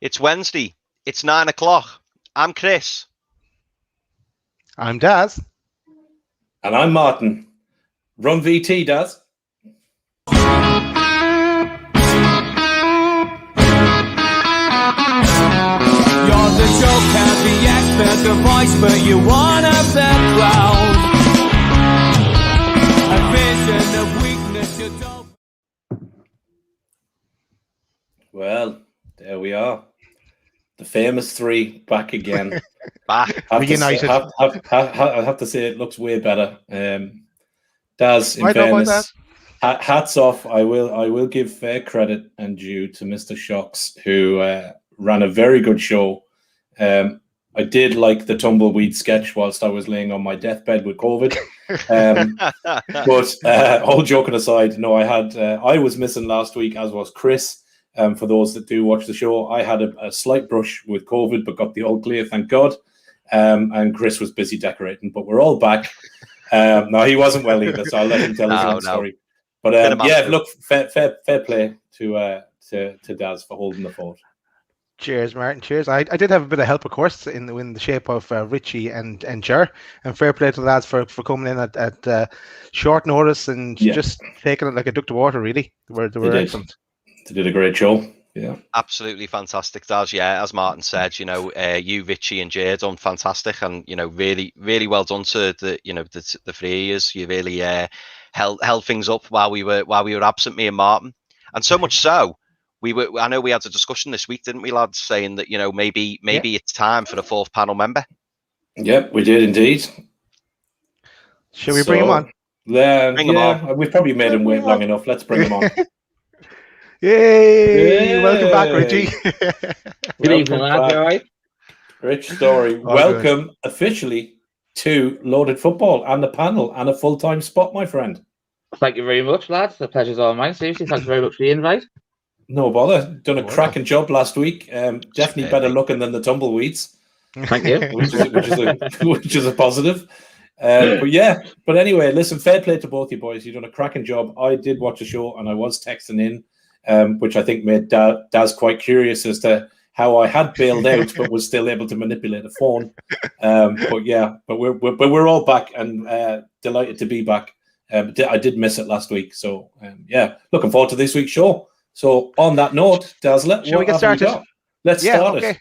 It's Wednesday. It's 9 o'clock. I'm Chris. I'm Daz. And I'm Martin. Run VT, Daz. You're the joker, the expert, the voice, but you're one of the crowd. A vision of weakness you don't. Well, there we are. The famous three back again. Back. Reunited. I have to say it looks way better. Daz, in I don't mind fairness, hats off. I will give fair credit and due to Mr. Shocks, who ran a very good show. I did like the tumbleweed sketch whilst I was laying on my deathbed with COVID. But all joking aside, no, I was missing last week, as was Chris. For those that do watch the show, I had a slight brush with COVID, but got the all clear, thank God. And Chris was busy decorating, but we're all back. No, he wasn't well either, so I'll let him tell his own story. But yeah, look, fair play to Daz for holding the fort. Cheers, Martin. Cheers. I did have a bit of help, of course, in the shape of Richie and Ger. And fair play to the lads for coming in at short notice and just taking it like a duck to water, really. They were excellent. They did a great show. Yeah, absolutely fantastic, Daz. Yeah, as Martin said, you, Richie, and Jay done fantastic, and really, really well done to the three of us. You really held things up while we were absent, me and Martin, and so much so. I know we had a discussion this week, didn't we, lads, saying that maybe it's time for the fourth panel member. Yep, we did indeed. Shall we bring him on? Bring him on. We've probably made him wait long enough. Let's bring him on. Yay! Welcome back, Richie. Good evening, lads. All right? Rich Story. Welcome officially to Loaded Football and the panel and a full-time spot, my friend. Thank you very much, lads. The pleasure's all mine. Seriously, thanks very much for the invite. No bother. Done a cracking job last week. Definitely better looking than the tumbleweeds. Thank you. which is a positive. But anyway, listen, fair play to both you boys. You've done a cracking job. I did watch the show and I was texting in, which I think made Daz quite curious as to how I had bailed out but was still able to manipulate a phone. But we're all back and delighted to be back. I did miss it last week, so looking forward to this week's show. So on that note, Daz, shall we get started? Let's start it.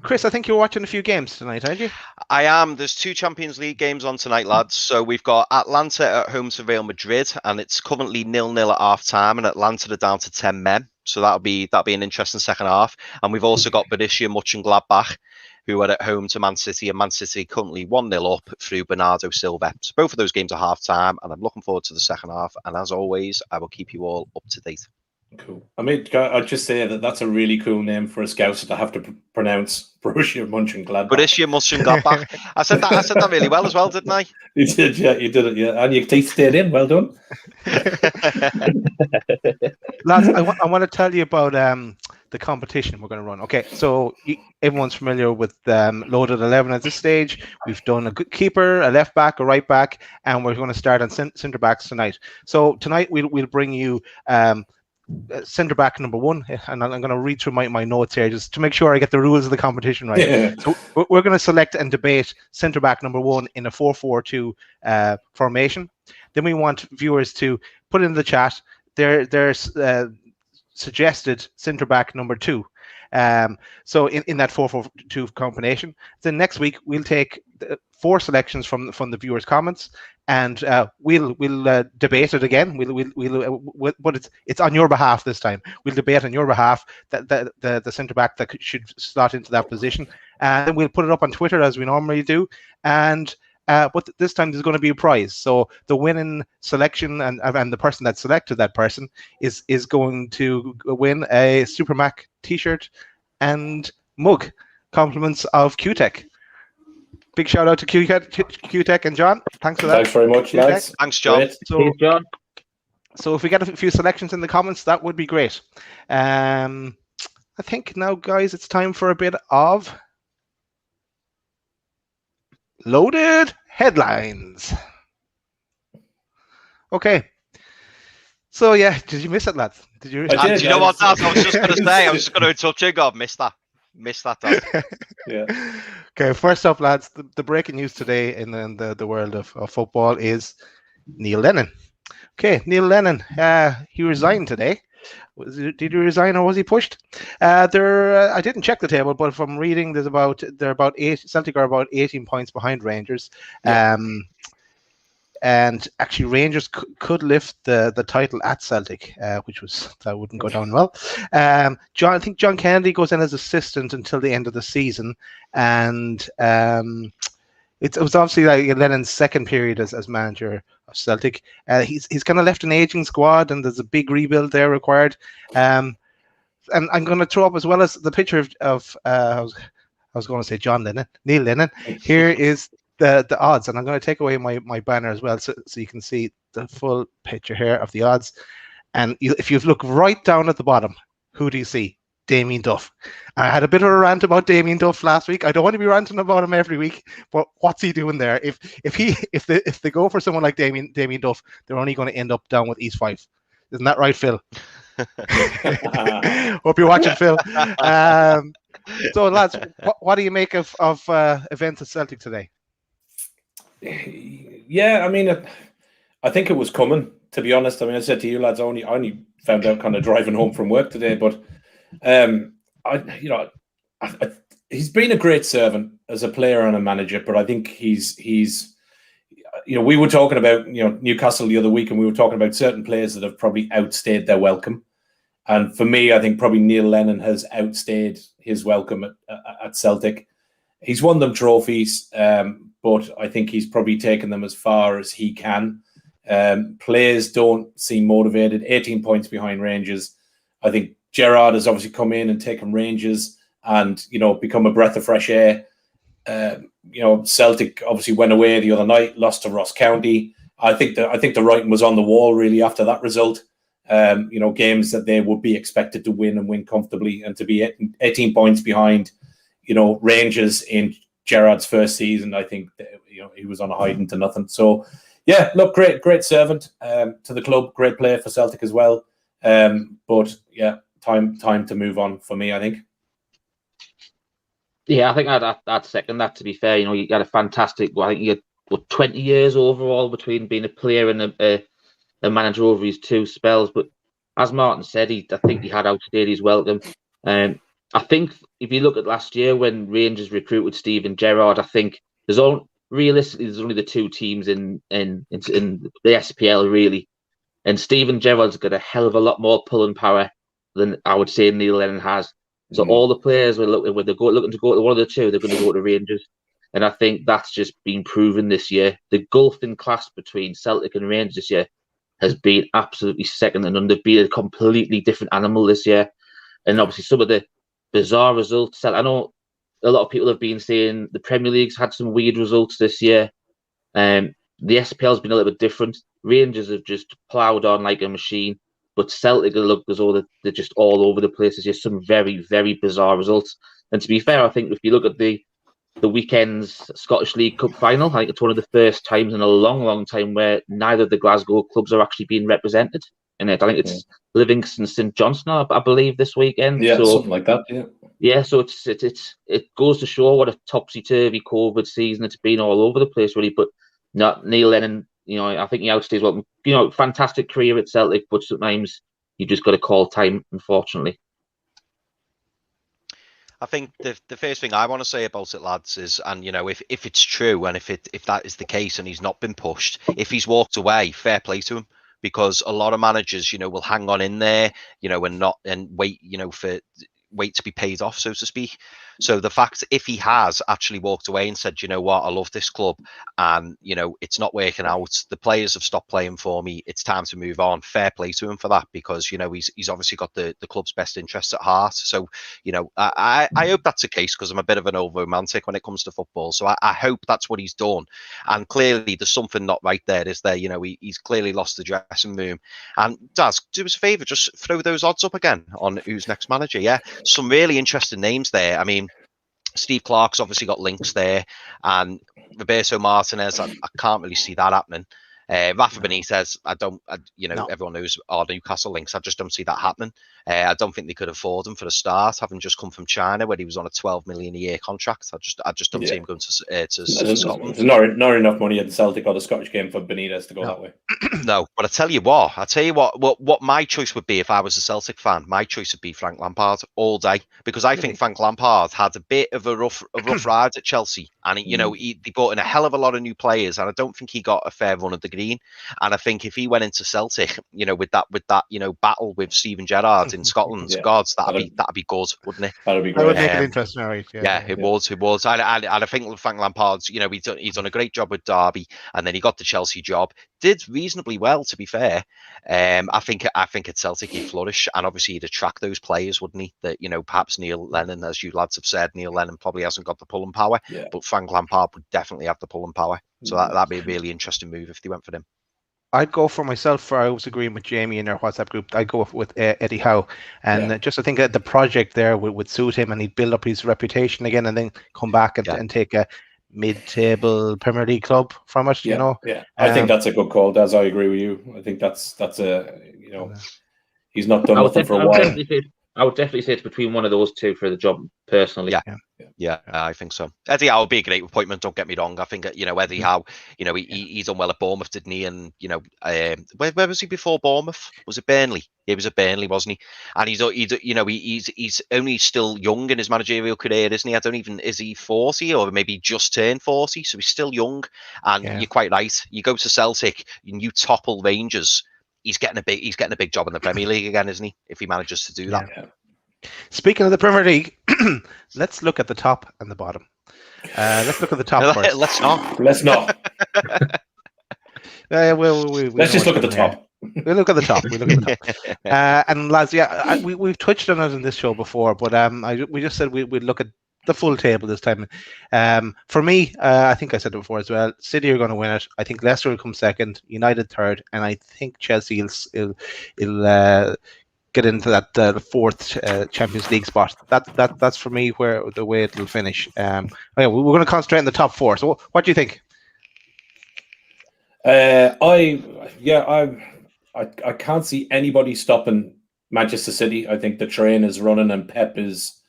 Chris, I think you're watching a few games tonight, aren't you? I am. There's 2 Champions League games on tonight, lads. So we've got Atlanta at home to Real Madrid, and it's currently 0-0 at half time, and Atlanta are down to 10 men. So that'll be an interesting second half. And we've also got Borussia Mönchengladbach, who are at home to Man City, and Man City currently 1-0 up through Bernardo Silva. So both of those games are half time, and I'm looking forward to the second half. And as always, I will keep you all up to date. Cool. I mean, I'd just say that's a really cool name for a Scouser to have to pronounce Borussia Mönchengladbach. Borussia Mönchengladbach. I said that really well as well, didn't I? You did, yeah. You did it, yeah. And your teeth stayed in. Well done. Lads, I want to tell you about the competition we're going to run. Okay, so everyone's familiar with Loaded 11 at this stage. We've done a good keeper, a left back, a right back, and we're going to start on centre backs tonight. So tonight we'll bring you centre back number 1, and I'm going to read through my notes here just to make sure I get the rules of the competition right. Yeah. So we're going to select and debate centre back number 1 in a 4-4-2 formation. Then we want viewers to put in the chat their suggested centre back number 2. So in that 4-4-2 combination. Then next week we'll take 4 selections from the viewers' comments, and we'll debate it again. But it's on your behalf this time. We'll debate on your behalf that the centre back that should slot into that position, and then we'll put it up on Twitter as we normally do. And but this time there's going to be a prize. So the winning selection and the person that selected that person is going to win a Supermac T-shirt and mug, compliments of QTech. Big shout out to QTech and John. Thanks for that. Thanks very much, lads. Thanks, John. Cheers, John. So if we get a few selections in the comments, that would be great. I think now, guys, it's time for a bit of Loaded Headlines. Okay. So yeah, did you miss it, lads? Did you? I did. Do you know what, Daz? I was just going to say, I was just going to touch you. God, missed that, Daz. Yeah. Okay, first up, lads, the breaking news today in the world of football is Neil Lennon. Okay, Neil Lennon, he resigned today. Did he resign or was he pushed? I didn't check the table, but from reading, Celtic are about 18 points behind Rangers. Yeah. And actually, Rangers could lift the title at Celtic, that wouldn't go down well. I think John Kennedy goes in as assistant until the end of the season, and it was obviously like Lennon's second period as manager of Celtic. He's kind of left an aging squad, and there's a big rebuild there required. And I'm going to throw up as well as the picture of I was going to say Neil Lennon. Here is the odds, and I'm going to take away my banner as well, so you can see the full picture here of the odds. And if you look right down at the bottom, who do you see? Damien Duff. I had a bit of a rant about Damien Duff last week. I don't want to be ranting about him every week, but what's he doing there? If they go for someone like Damien Duff, they're only going to end up down with East 5. Isn't that right, Phil? Hope you're watching, Phil. So, lads, what do you make of events at Celtic today? Yeah, I mean, I think it was coming, to be honest. I mean, I said to you lads, I only found out kind of driving home from work today, but he's been a great servant as a player and a manager, but I think he's we were talking about Newcastle the other week, and we were talking about certain players that have probably outstayed their welcome. And for me, I think probably Neil Lennon has outstayed his welcome at Celtic. He's won them trophies, but I think he's probably taken them as far as he can. Players don't seem motivated. 18 points behind Rangers. I think Gerrard has obviously come in and taken Rangers and become a breath of fresh air. Celtic obviously went away the other night, lost to Ross County. I think the writing was on the wall really after that result. Games that they would be expected to win and win comfortably, and to be 18 points behind, Rangers in Gerrard's first season, I think he was on a hiding to nothing. So yeah, look, great servant to the club, great player for Celtic as well. But yeah, time to move on for me, I think. Yeah, I think I'd second that, to be fair. You had a fantastic, I think you had 20 years overall between being a player and a manager over his two spells. But as Martin said, I think he had outstayed his welcome. I think if you look at last year when Rangers recruited Steven Gerrard, I think realistically there's only the two teams in the SPL really, and Steven Gerrard's got a hell of a lot more pulling power than I would say Neil Lennon has. So all the players when they're looking to go to one of the two, they're going to go to Rangers, and I think that's just been proven this year. The gulf in class between Celtic and Rangers this year has been absolutely second and none. They've been a completely different animal this year, and obviously some of the bizarre results. I know a lot of people have been saying the Premier League's had some weird results this year. The SPL's been a little bit different. Rangers have just ploughed on like a machine, but Celtic look as though they're just all over the place. There's just some very, very bizarre results. And to be fair, I think if you look at the weekend's Scottish League Cup final, I think it's one of the first times in a long, long time where neither of the Glasgow clubs are actually being represented in it. I think it's Livingston St Johnstone, I believe, this weekend. Yeah, something like that. Yeah. So it goes to show what a topsy-turvy COVID season it's been all over the place, really. But not Neil Lennon. I think he outstays well. Fantastic career at Celtic, but sometimes you just got to call time, unfortunately. I think the first thing I want to say about it, lads, is, and if it's true, and if that is the case, and he's not been pushed, if he's walked away, fair play to him, because a lot of managers, will hang on in there, and wait, wait to be paid off, so to speak. So the fact, if he has actually walked away and said, you know what, I love this club, and it's not working out, the players have stopped playing for me, it's time to move on, fair play to him for that, because he's obviously got the club's best interests at heart. So I hope that's the case, because I'm a bit of an old romantic when it comes to football, so I hope that's what he's done. And clearly there's something not right there, is there? He's clearly lost the dressing room. And Daz, do us a favour, just throw those odds up again on who's next manager. Yeah, some really interesting names there. I mean, Steve Clark's obviously got links there, and Roberto Martinez, I can't really see that happening. Rafa Benitez, No. everyone knows our Newcastle links. I just don't see that happening. I don't think they could afford him for a start, having just come from China, where he was on a 12 million a year contract. I just don't see him going to Scotland. There's not enough money at the Celtic or the Scottish game for Benitez to go that way. No, but I tell you what my choice would be if I was a Celtic fan. My choice would be Frank Lampard all day, because I think Frank Lampard had a bit of a rough ride at Chelsea, and he brought in a hell of a lot of new players, and I don't think he got a fair run of the green. And I think if he went into Celtic, with that battle with Steven Gerrard in Scotland, gods, that'd be good, wouldn't it? That'd be great. That would make it interesting, right? It was. And I think Frank Lampard's, he's done a great job with Derby, and then he got the Chelsea job. Did reasonably well, to be fair. I think at Celtic he'd flourish, and obviously he'd attract those players, wouldn't he? That perhaps Neil Lennon, as you lads have said, Neil Lennon probably hasn't got the pulling power, but Frank Lampard would definitely have the pulling power. So that'd be a really interesting move if they went for him. I'd go for myself. I was agreeing with Jamie in our WhatsApp group. I'd go with Eddie Howe, and just I think the project there would suit him, and he'd build up his reputation again, and then come back and take a mid-table Premier League club from it. I think that's a good call, Des. I agree with you. I think that's a he's not done nothing for a while. I would definitely say it's between one of those two for the job, personally. Yeah, I think so. Eddie Howe would be a great appointment, don't get me wrong. I think, Eddie Howe, he's done well at Bournemouth, didn't he? And, where was he before Bournemouth? Was it Burnley? He was at Burnley, wasn't he? And he's only still young in his managerial career, isn't he? Is he 40 or maybe just turned 40? So he's still young. And you're quite right. You go to Celtic and you topple Rangers. He's getting a big job in the Premier League again, isn't he? If he manages to do that. Yeah. Speaking of the Premier League, let's look at the top and the bottom. Let's look at the top first. Let's not. Let's just look at the top. We look at the top. And lads, we've touched on it in this show before, but we just said we'd look at the full table this time. For me, I think I said it before as well. City are going to win it. I think Leicester will come second, United third, and I think Chelsea will get into that fourth Champions League spot. That's for me where the way it will finish. We're going to concentrate on the top four. So, what do you think? I can't see anybody stopping Manchester City. I think the train is running, and Pep is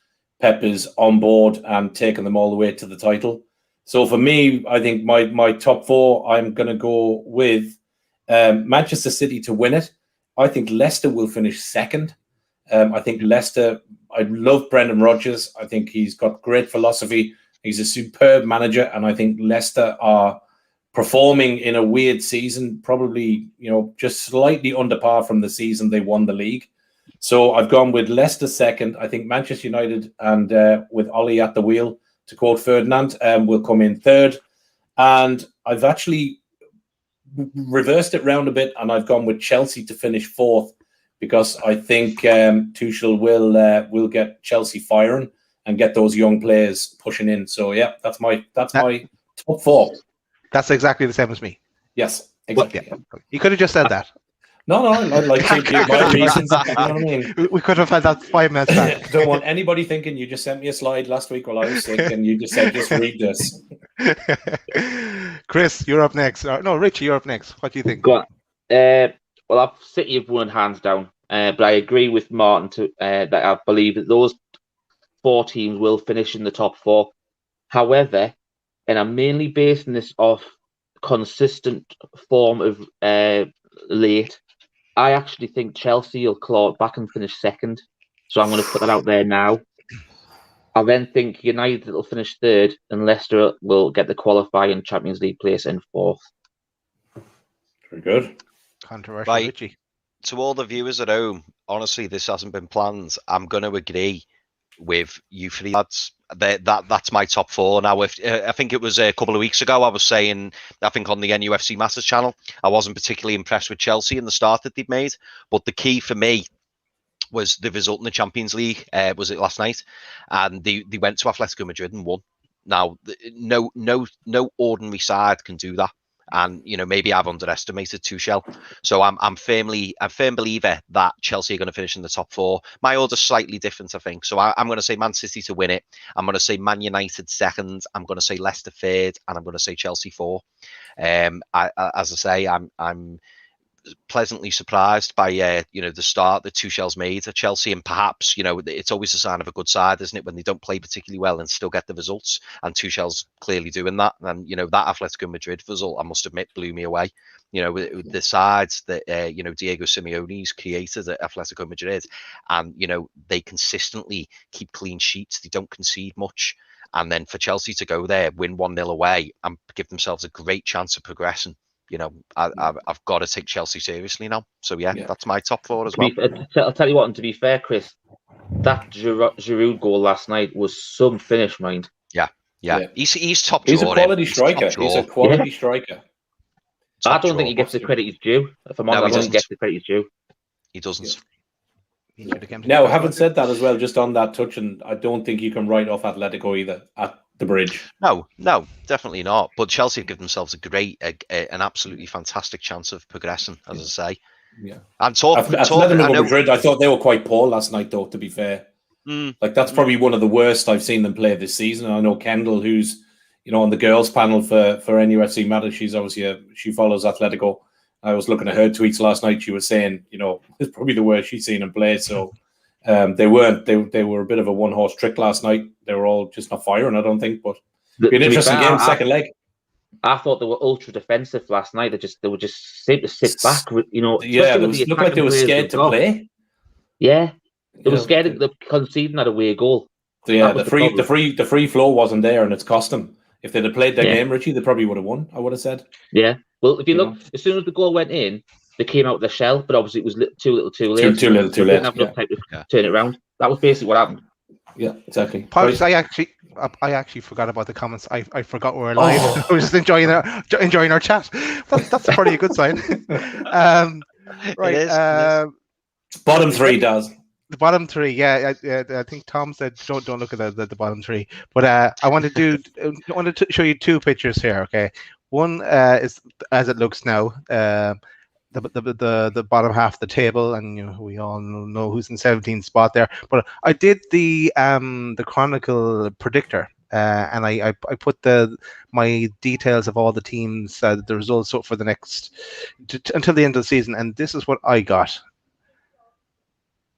on board and taking them all the way to the title. So for me, I think my top four, I'm going to go with Manchester City to win it. I think Leicester will finish second. I think Leicester, I love Brendan Rodgers. I think he's got great philosophy. He's a superb manager. And I think Leicester are performing in a weird season, probably, just slightly under par from the season they won the league. So I've gone with Leicester second. I think Manchester United and with Ollie at the wheel, to quote Ferdinand, will come in third. And I've actually reversed it round a bit, and I've gone with Chelsea to finish fourth, because I think Tuchel will get Chelsea firing and get those young players pushing in. So that's my top four. That's exactly the same as me. Yes, exactly. You could have just said that. No, I like to give my reasons. You know what I mean? We could have had that 5 minutes back. Don't want anybody thinking you just sent me a slide last week while I was sick and you just said, just read this. Chris, you're up next. No, Richie, you're up next. What do you think? Go on. Well, City have won hands down, but I agree with Martin that I believe that those 4 teams will finish in the top 4. However, and I'm mainly basing this off consistent form of late, I actually think Chelsea will claw it back and finish second. So I'm going to put that out there now. I then think United will finish third, and Leicester will get the qualifying Champions League place in fourth. Very good. Controversial, Richie. To all the viewers at home, honestly, this hasn't been planned. I'm going to agree with you three lads. That's my top 4. Now, I think it was a couple of weeks ago, I was saying, I think on the NUFC Masters channel, I wasn't particularly impressed with Chelsea in the start that they'd made. But the key for me was the result in the Champions League. Was it last night? And they went to Atletico Madrid and won. Now, no ordinary side can do that. And maybe I've underestimated Tuchel. So I'm a firm believer that Chelsea are going to finish in the top 4. My order's slightly different, I think. So I'm going to say Man City to win it. I'm going to say Man United second. I'm going to say Leicester third, and I'm going to say Chelsea 4. As I say, I'm pleasantly surprised by the start that Tuchel's made at Chelsea, and perhaps it's always a sign of a good side, isn't it, when they don't play particularly well and still get the results, and Tuchel's clearly doing that. And that Atletico Madrid result, I must admit, blew me away. With the sides that Diego Simeone's created at Atletico Madrid, and they consistently keep clean sheets, they don't concede much, and then for Chelsea to go there, win 1-0 away, and give themselves a great chance of progressing. I've got to take Chelsea seriously now. So yeah, that's my top 4 as well. I'll tell you what, and to be fair, Chris, that Giroud goal last night was some finish, mind. Yeah. He's top drawer. He's a quality striker. He's a quality striker. I don't think he gets the credit he's due. If I'm honest, I don't think he gets the credit he's due. He doesn't. Now, having said that as well, just on that touch, and I don't think you can write off Atletico either at the bridge. No, definitely not. But Chelsea have given themselves an absolutely fantastic chance of progressing, as I say. Yeah. And Atletico Madrid, I thought they were quite poor last night, though, to be fair. Like, that's probably one of the worst I've seen them play this season. And I know Kendall, who's on the girls panel for NUFC Matters, she's obviously she follows Atletico. I was looking at her tweets last night. She was saying, it's probably the worst she's seen them play. So they were a bit of a one-horse trick last night. They were all just not firing, I don't think. But it'll be an interesting game, second leg. I thought they were ultra defensive last night. They were just seemed to sit back. Yeah, it looked like they were scared to play. Yeah, they were scared of conceding that away goal. So yeah, the free flow wasn't there, and it's cost them. If they'd have played their game, Richie, they probably would have won. I would have said. Yeah. Well, if you look, as soon as the goal went in, they came out of the shell, but obviously it was too little, too late. Too little, too late. Didn't have enough time to turn it around. That was basically what happened. Yeah, exactly. Apologies, I actually forgot about the comments. I forgot we were live. I was just enjoying our chat. That's probably a good sign. Right. It is. Bottom 3 does. The bottom 3, yeah. I think Tom said don't look at the bottom 3. But I wanted to show you 2 pictures here. Okay, one is as it looks now. The bottom half of the table, and we all know who's in 17th spot there. But I did the Chronicle predictor, and I put my details of all the teams, the results for the next until the end of the season, and this is what I got.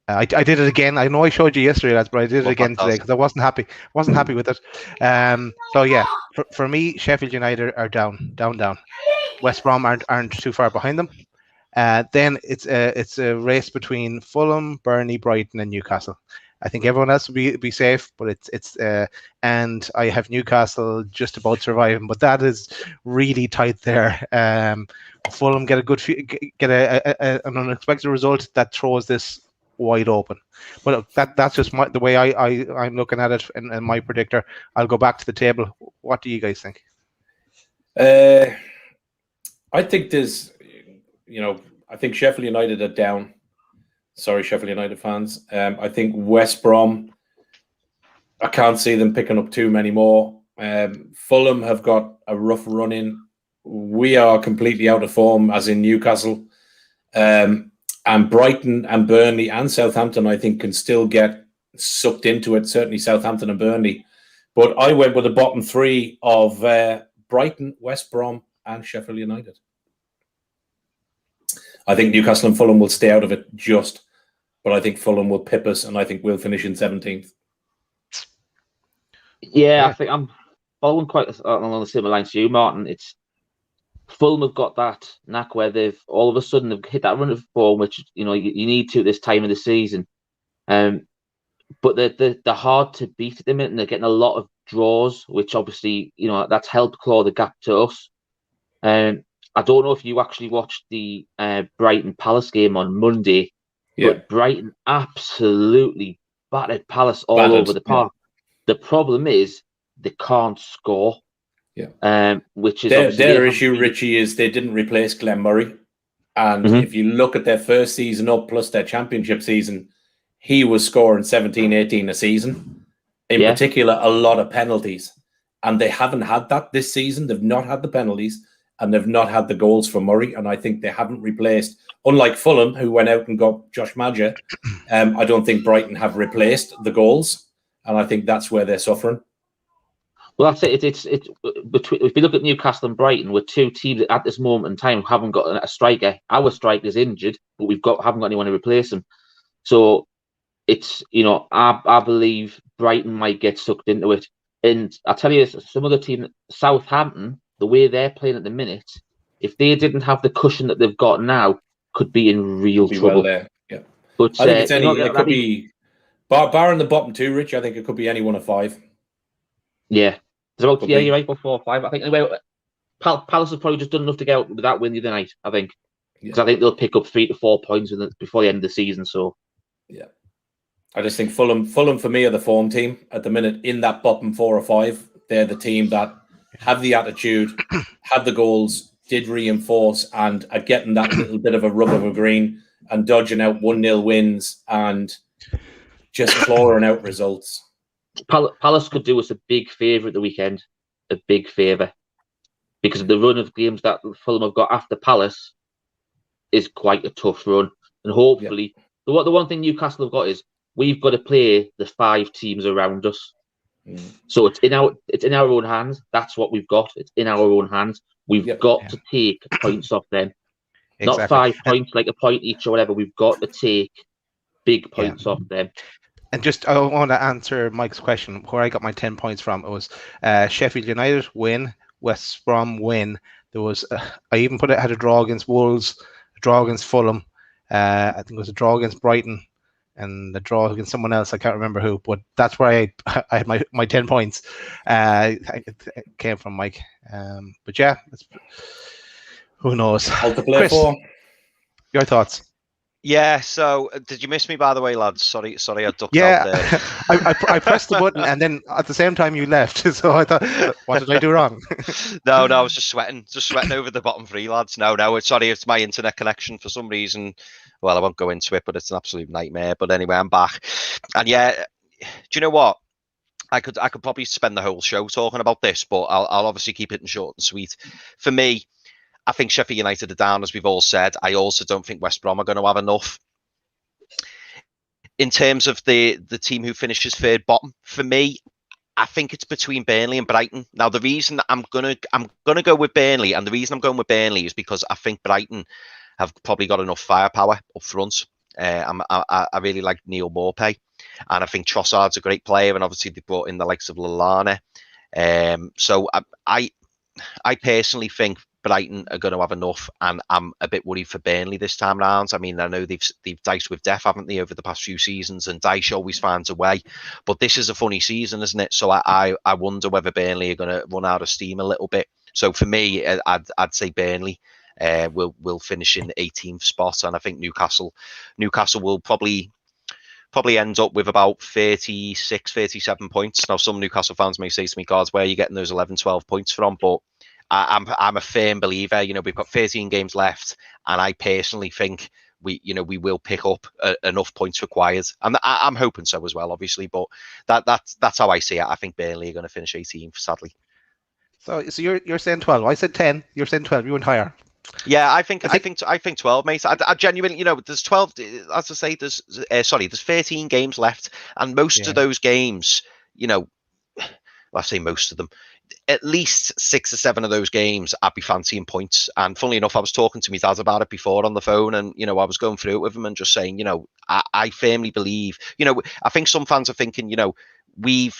I did it again. I know I showed you yesterday, lads, but I did it again today because I wasn't happy. Happy with it. So yeah, for me, Sheffield United are down. West Brom aren't too far behind them. Then it's a race between Fulham, Burnley, Brighton, and Newcastle. I think everyone else will be safe, but it's and I have Newcastle just about surviving, but that is really tight there. Fulham get an unexpected result that throws this wide open, but that's just the way I'm looking at it and my predictor. I'll go back to the table. What do you guys think? I think there's, I think Sheffield United are down. Sorry, Sheffield United fans. I think West Brom, I can't see them picking up too many more. Fulham have got a rough run in. We are completely out of form, as in Newcastle. And Brighton and Burnley and Southampton, I think, can still get sucked into it. Certainly Southampton and Burnley. But I went with the bottom 3 of Brighton, West Brom, and Sheffield United. I think Newcastle and Fulham will stay out of it but I think Fulham will pip us, and I think we'll finish in 17th. Yeah, I think I'm following quite along the similar lines to you, Martin. It's Fulham have got that knack where they've all of a sudden have hit that run of form, which you need to this time of the season. But they're hard to beat at the minute, and they're getting a lot of draws, which obviously that's helped claw the gap to us. I don't know if you actually watched the Brighton Palace game on Monday, but Brighton absolutely battered Palace all over the park. The problem is they can't score. Yeah. Which is their issue, Richie, is they didn't replace Glenn Murray. And if you look at their first season up plus their championship season, he was scoring 17, 18 a season. In particular, a lot of penalties. And they haven't had that this season. They've not had the penalties. and they've not had the goals for Murray. And I think they haven't replaced, unlike Fulham, who went out and got Josh Maja. I don't think Brighton have replaced the goals, and I think that's where they're suffering. Well, that's it. It's between, if you look at Newcastle and Brighton, we're two teams at this moment in time who haven't got a striker. Our striker's injured, but haven't got anyone to replace him. So it's, I believe Brighton might get sucked into it. And I tell you, some other team, Southampton, the way they're playing at the minute, if they didn't have the cushion that they've got now, could be in real trouble. Well there, yeah. But I think it's it could be barring the bottom two, Rich. I think it could be any one of 5. Yeah, you're right. About 4 or 5. I think anyway, Palace have probably just done enough to get out with that win the other night. I think because I think they'll pick up 3 to 4 points before the end of the season. So yeah. I just think Fulham for me are the form team at the minute in that bottom 4 or 5. They're the team that have the attitude, have the goals, did reinforce, and are getting that little bit of a rub of a green and dodging out 1-0 wins and just clawing out results. Palace could do us a big favour at the weekend, a big favour, because of the run of games that Fulham have got after Palace is quite a tough run, and hopefully the one thing Newcastle have got is we've got to play the 5 teams around us. So it's in our own hands. That's what we've got. It's in our own hands. We've got to take points off them. Exactly. Not 5 points, like a point each or whatever. We've got to take big points off them. And just, I want to answer Mike's question, where I got my 10 points from. It was Sheffield United win, West Brom win. There was, I even had a draw against Wolves, a draw against Fulham. I think it was a draw against Brighton, and the draw against someone else. I can't remember who, but that's where I had my 10 points. It came from Mike. But yeah, who knows? Chris, your thoughts? Yeah, so did you miss me, by the way, lads? Sorry, I ducked out there. I pressed the button, and then at the same time you left. So I thought, what did I do wrong? No, I was just sweating over the bottom 3, lads. No, it's my internet connection for some reason. Well, I won't go into it, but it's an absolute nightmare. But anyway, I'm back, and yeah, do you know what? I could probably spend the whole show talking about this, but I'll obviously keep it in short and sweet. For me, I think Sheffield United are down, as we've all said. I also don't think West Brom are going to have enough. In terms of the team who finishes 3rd bottom, for me, I think it's between Burnley and Brighton. Now, the reason I'm gonna go with Burnley, and the reason I'm going with Burnley is because I think Brighton have probably got enough firepower up front. I really like Neil Maupay, and I think Trossard's a great player, and obviously they brought in the likes of Lallana. So I personally think Brighton are going to have enough, and I'm a bit worried for Burnley this time round. I mean, I know they've diced with death, haven't they, over the past few seasons, and Dyche always finds a way. But this is a funny season, isn't it? So I wonder whether Burnley are going to run out of steam a little bit. So for me, I'd say Burnley will finish in 18th spot, and I think Newcastle will probably end up with about 36, 37 points. Now, some Newcastle fans may say to me, "God, where are you getting those 11, 12 points from?" But I'm a firm believer. We've got 13 games left, and I personally think we will pick up enough points required, and I'm hoping so as well, obviously. But that's how I see it. I think Burnley are going to finish 18th, sadly. So you're saying 12. I said 10. You're saying 12. You went higher. Yeah, I think 12, mate. I genuinely, there's 12. As I say, there's 13 games left, and most of those games, I say most of them, at least 6 or 7 of those games, I'd be fancying points. And funnily enough, I was talking to my dad about it before on the phone, and I was going through it with him and just saying, I firmly believe, I think some fans are thinking, we've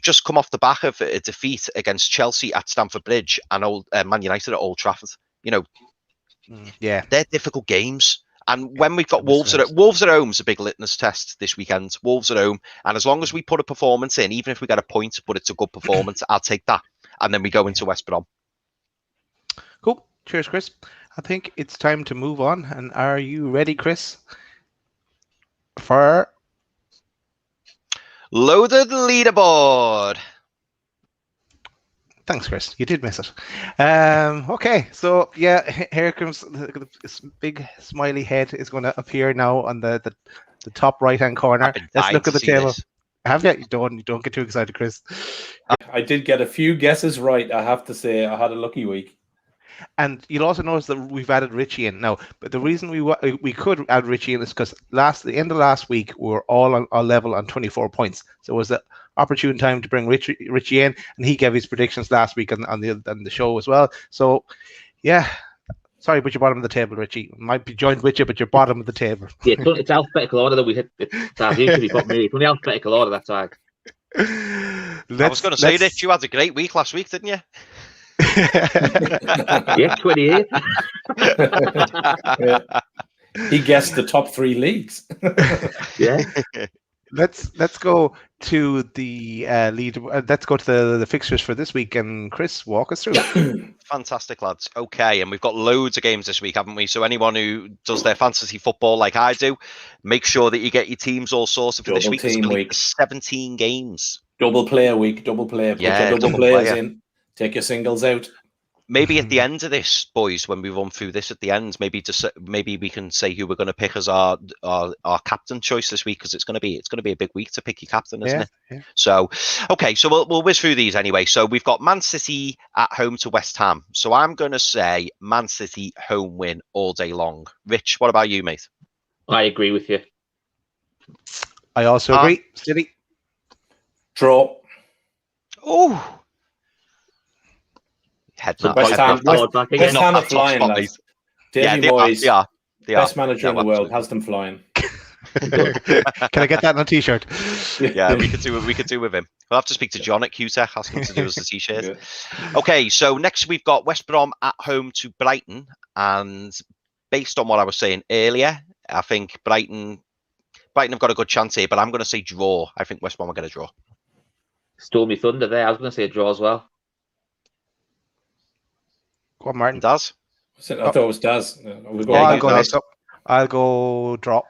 just come off the back of a defeat against Chelsea at Stamford Bridge and Man United at Old Trafford. They're difficult games. And when we've got Wolves at home is a big litmus test this weekend. Wolves at home, and as long as we put a performance in, even if we get a point, but it's a good performance, I'll take that. And then we go into West Brom. Cool. Cheers, Chris. I think it's time to move on. And are you ready, Chris? For Loaded Leaderboard. Thanks, Chris. You did miss it. Okay, so yeah, here comes this big smiley head is going to appear now on the top right-hand corner. Let's look at the table. This. Have you? Don't get too excited, Chris. I did get a few guesses right. I have to say, I had a lucky week. And you'll also notice that we've added Richie in now. But the reason we could add Richie in is because the end of last week we were all on our level on 24 points. So it was the opportune time to bring Richie in, and he gave his predictions last week on the show as well. So yeah. Sorry, but you're bottom of the table, Richie. Might be joined with you, but you're bottom of the table. Yeah, it's alphabetical order that we hit. It's as usually put me. It's only alphabetical order, that's why. I was going to say, Rich, you had a great week last week, didn't you? Yeah, 28. Yeah. He guessed the top 3 leagues. Yeah. Let's go to the lead. Let's go to the fixtures for this week, and Chris, walk us through. Fantastic, lads. Okay, and we've got loads of games this week, haven't we? So anyone who does their fantasy football like I do, make sure that you get your teams all sorted for this week. Team week. 17 games. Double player week. Double player. Put Yeah, your double player. players in. Take your singles out. Maybe at the end of this, boys, when we run through this at the end, maybe we can say who we're going to pick as our captain choice this week, because it's going to be a big week to pick your captain, isn't it? Yeah. So, okay, so we'll whiz through these anyway. So we've got Man City at home to West Ham. So I'm going to say Man City home win all day long. Rich, what about you, mate? I agree with you. I also agree. City. Draw. Oh. West Ham are flying, lads. Davey Moyes, best manager in the world, has them flying. Can I get that on a t-shirt? Yeah, we could do with him. We'll have to speak to John at QTech, ask him to do us the t-shirt. Yeah. Okay, so next we've got West Brom at home to Brighton, and based on what I was saying earlier, I think Brighton have got a good chance here, but I'm going to say draw. I think West Brom are going to draw. Stole me thunder there. I was going to say a draw as well. Go on, Martin. Daz? I thought it was Daz. I'll go next up. I'll go draw.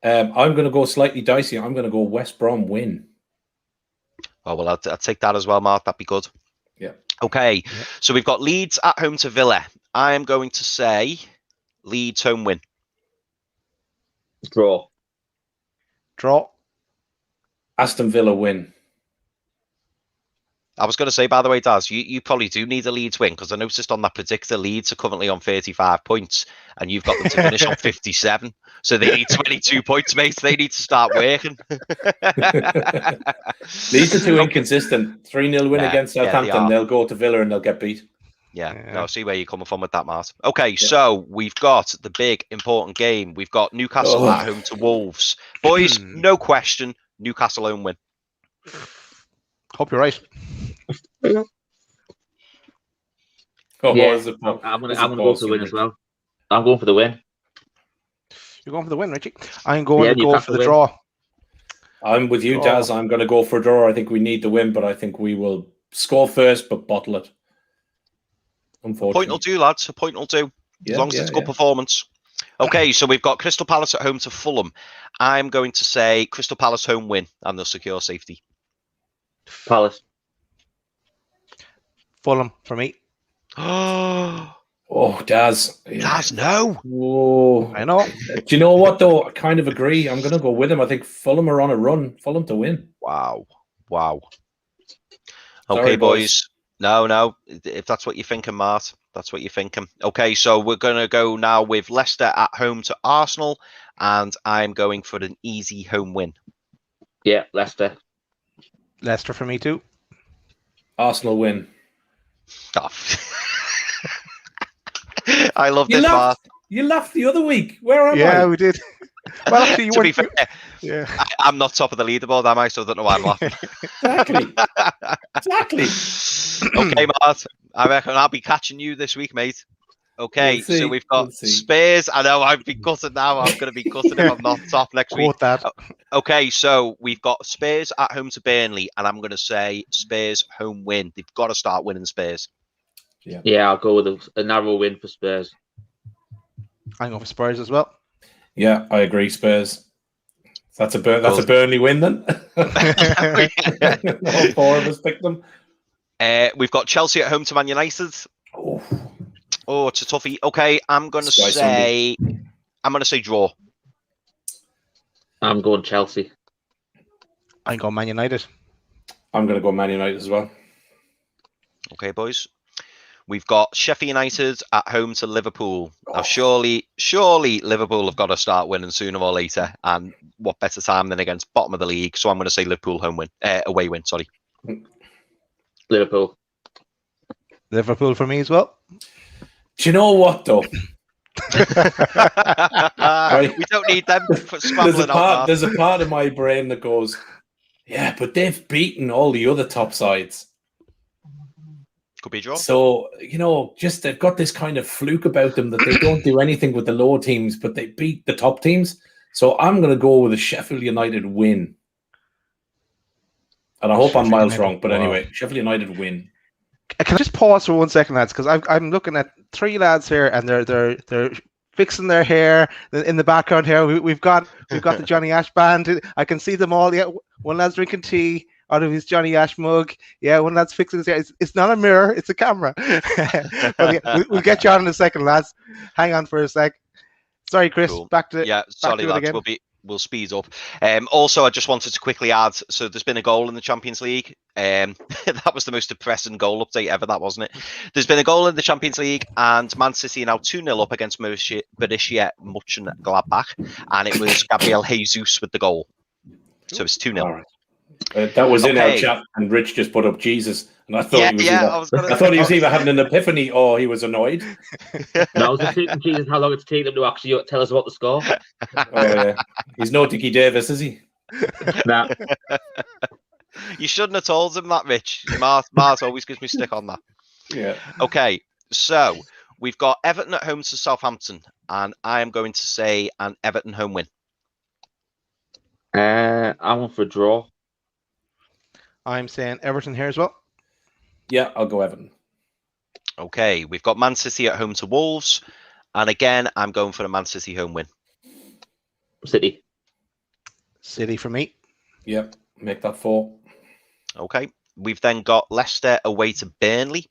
I'm going to go slightly dicey. I'm going to go West Brom win. Oh, well, I'll take that as well, Mark. That'd be good. Yeah. Okay, so we've got Leeds at home to Villa. I am going to say Leeds home win. Draw. Aston Villa win. I was going to say, by the way, Daz, you probably do need a Leeds win, because I noticed on that predictor, Leeds are currently on 35 points, and you've got them to finish on 57. So they need 22 points, mate. They need to start working. Leeds are too inconsistent. 3-0 win against Southampton. They'll go to Villa and they'll get beat. Yeah, no, I see where you're coming from with that, Mart. Okay, so we've got the big, important game. We've got Newcastle at home to Wolves. Boys, no question, Newcastle home win. Hope you're right. I'm going to go for the win as well. I'm going for the win. You're going for the win, Richie. I'm going to go for the draw. I'm with you, Daz. I'm going to go for a draw. I think we need the win, but I think we will score first, but bottle it. Unfortunately. A point will do, lads. A point will do. As long as it's a good performance. Okay, so we've got Crystal Palace at home to Fulham. I'm going to say Crystal Palace home win, and they'll secure safety. Palace. Fulham for me. Oh, Daz. Daz, no. Whoa. I know. Do you know what, though? I kind of agree. I'm going to go with him. I think Fulham are on a run. Fulham to win. Wow. Sorry, okay, boys. No. If that's what you're thinking, Mart, that's what you're thinking. Okay, so we're going to go now with Leicester at home to Arsenal, and I'm going for an easy home win. Yeah, Leicester. Leicester for me too. Arsenal win. Oh. I love this, Mart. You laughed the other week. Where am I? Yeah, we did. Well, actually, to be fair, yeah. I'm not top of the leaderboard, am I? So I don't know why I'm laughing. Exactly. Okay, Mart. I reckon I'll be catching you this week, mate. Okay, so we've got Spurs. I know I've been gutted now. I'm going to be gutted if I'm not top next week. That. Okay, so we've got Spurs at home to Burnley, and I'm going to say Spurs home win. They've got to start winning, Spurs. Yeah, I'll go with a narrow win for Spurs. I'm going for Spurs as well. Yeah, I agree. Spurs. That's a Burnley win then. All four of us picked them. We've got Chelsea at home to Man United. Oh, it's a toughie. Okay, I'm going to say draw. I'm going Chelsea. I'm going Man United. I'm going to go Man United as well. Okay, boys. We've got Sheffield United at home to Liverpool. Now, surely Liverpool have got to start winning sooner or later. And what better time than against bottom of the league? So I'm going to say Liverpool away win. Sorry, Liverpool. Liverpool for me as well. Do you know what though? We don't need them scrambling out. There's a part of my brain that goes, yeah, but they've beaten all the other top sides. Could be a draw. So, just they've got this kind of fluke about them that they don't do anything with the lower teams, but they beat the top teams. So I'm going to go with a Sheffield United win. And I hope I'm miles wrong, but anyway, Sheffield United win. Can I just pause for 1 second, lads? Because I'm looking at 3 lads here, and they're fixing their hair in the background here. We've got the Johnny Ash band. I can see them all. Yeah, one lad's drinking tea out of his Johnny Ash mug. Yeah, one lad's fixing his hair. It's not a mirror, it's a camera. But yeah, we'll get you on in a second, lads. Hang on for a sec. Sorry, Chris. Cool. Sorry, lads. We'll speed up. Also, I just wanted to quickly add, so there's been a goal in the Champions League. That was the most depressing goal update ever, that wasn't it? There's been a goal in the Champions League, and Man City are now 2-0 up against Borussia Mönchengladbach, and it was Gabriel Jesus with the goal. So it's 2-0. All right. That was in our chat, and Rich just put up Jesus, and I thought I thought he was either having an epiphany or he was annoyed. No, I was just thinking, Jesus, how long it's taken him to actually tell us about the score. He's no Dickie Davis, is he? Nah. You shouldn't have told him that, Rich. Mars always gives me stick on that. Yeah. Okay, so we've got Everton at home to Southampton, and I am going to say an Everton home win. I want for a draw. I'm saying Everton here as well. Yeah, I'll go Everton. Okay, we've got Man City at home to Wolves, and again, I'm going for a Man City home win. City for me. Yep, make that 4. Okay, we've then got Leicester away to Burnley.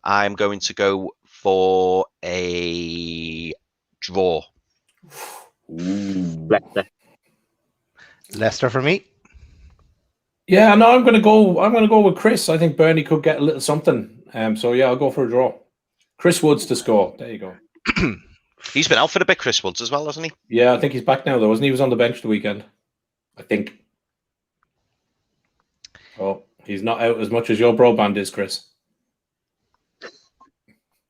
I'm going to go for a draw. Leicester for me. Yeah, no, I'm gonna go with Chris. I think Burnley could get a little something. So yeah, I'll go for a draw. Chris Woods to score. There you go. He's been out for a bit, Chris Woods, as well, hasn't he? Yeah, I think he's back now, though, wasn't he? He was on the bench the weekend, I think. Oh, he's not out as much as your broadband is, Chris.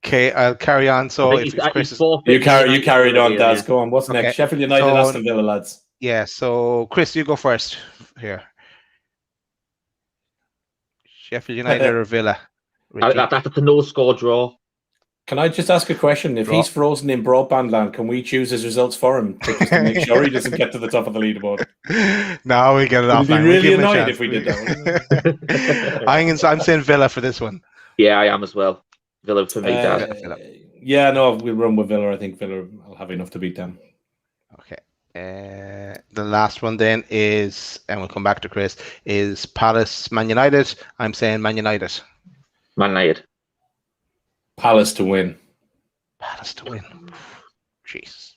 Okay, I'll carry on. So if Chris you carried on, Daz. Go on. What's next? Sheffield United, Aston Villa, lads. Yeah. So Chris, you go first here. Sheffield United or Villa? That's a no-score draw. Can I just ask a question? If he's frozen in broadband land, can we choose his results for him to make sure he doesn't get to the top of the leaderboard? No, we get it off. We'd be really annoyed if we did that. I'm saying Villa for this one. Yeah, I am as well. Villa for me, Dad. Yeah, no, we'll run with Villa. I think Villa will have enough to beat them. Okay. The last one then is, and we'll come back to Chris, is Palace Man United. I'm saying Man United. Man United. Palace to win. Palace to win. Jeez.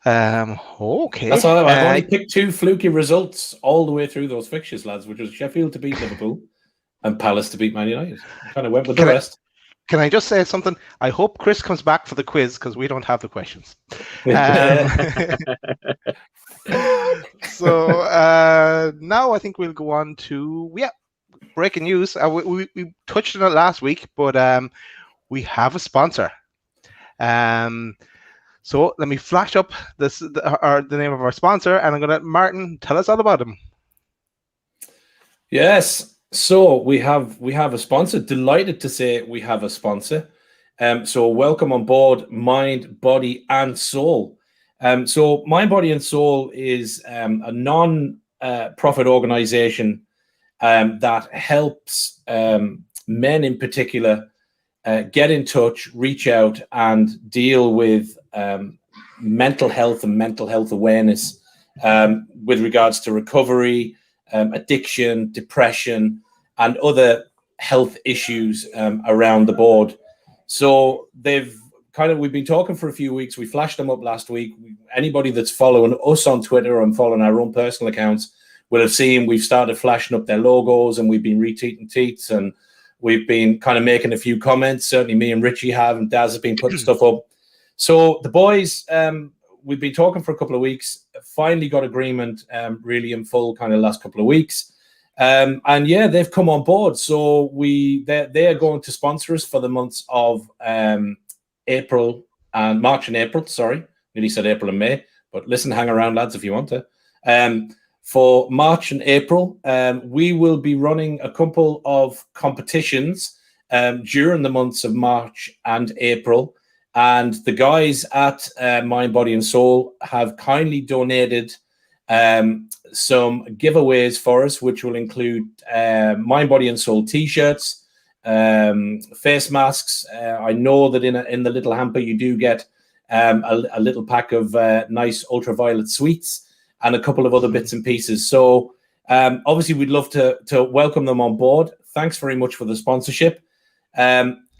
Okay. That's all. I've only picked 2 fluky results all the way through those fixtures, lads, which was Sheffield to beat Liverpool and Palace to beat Man United. I kind of went with the rest. Can I just say something? I hope Chris comes back for the quiz because we don't have the questions. So now I think we'll go on to breaking news. We touched on it last week, but we have a sponsor. So let me flash up the name of our sponsor, and I'm going to let Martin tell us all about him. Yes. So we have a sponsor. Delighted to say we have a sponsor. So welcome on board Mind, Body and Soul. So Mind, Body and Soul is a non-profit organization that helps men in particular get in touch, reach out and deal with mental health and mental health awareness with regards to recovery, addiction, depression, and other health issues around the board. So we've been talking for a few weeks. We flashed them up last week. Anybody that's following us on Twitter and following our own personal accounts will have seen we've started flashing up their logos, and we've been retweeting tweets and we've been kind of making a few comments. Certainly me and Richie have, and Daz has been putting stuff up. So the boys, we've been talking for a couple of weeks, finally got agreement really in full kind of last couple of weeks. And yeah, they've come on board. So they are going to sponsor us for the months of April and March and April. Sorry, nearly said April and May, but listen, hang around, lads, if you want to. For March and April, we will be running a couple of competitions during the months of March and April. And the guys at Mind, Body and Soul have kindly donated some giveaways for us, which will include Mind, Body and Soul t-shirts, face masks. I know that in the little hamper you do get a little pack of nice ultraviolet sweets and a couple of other bits and pieces. So obviously we'd love to welcome them on board. Thanks very much for the sponsorship.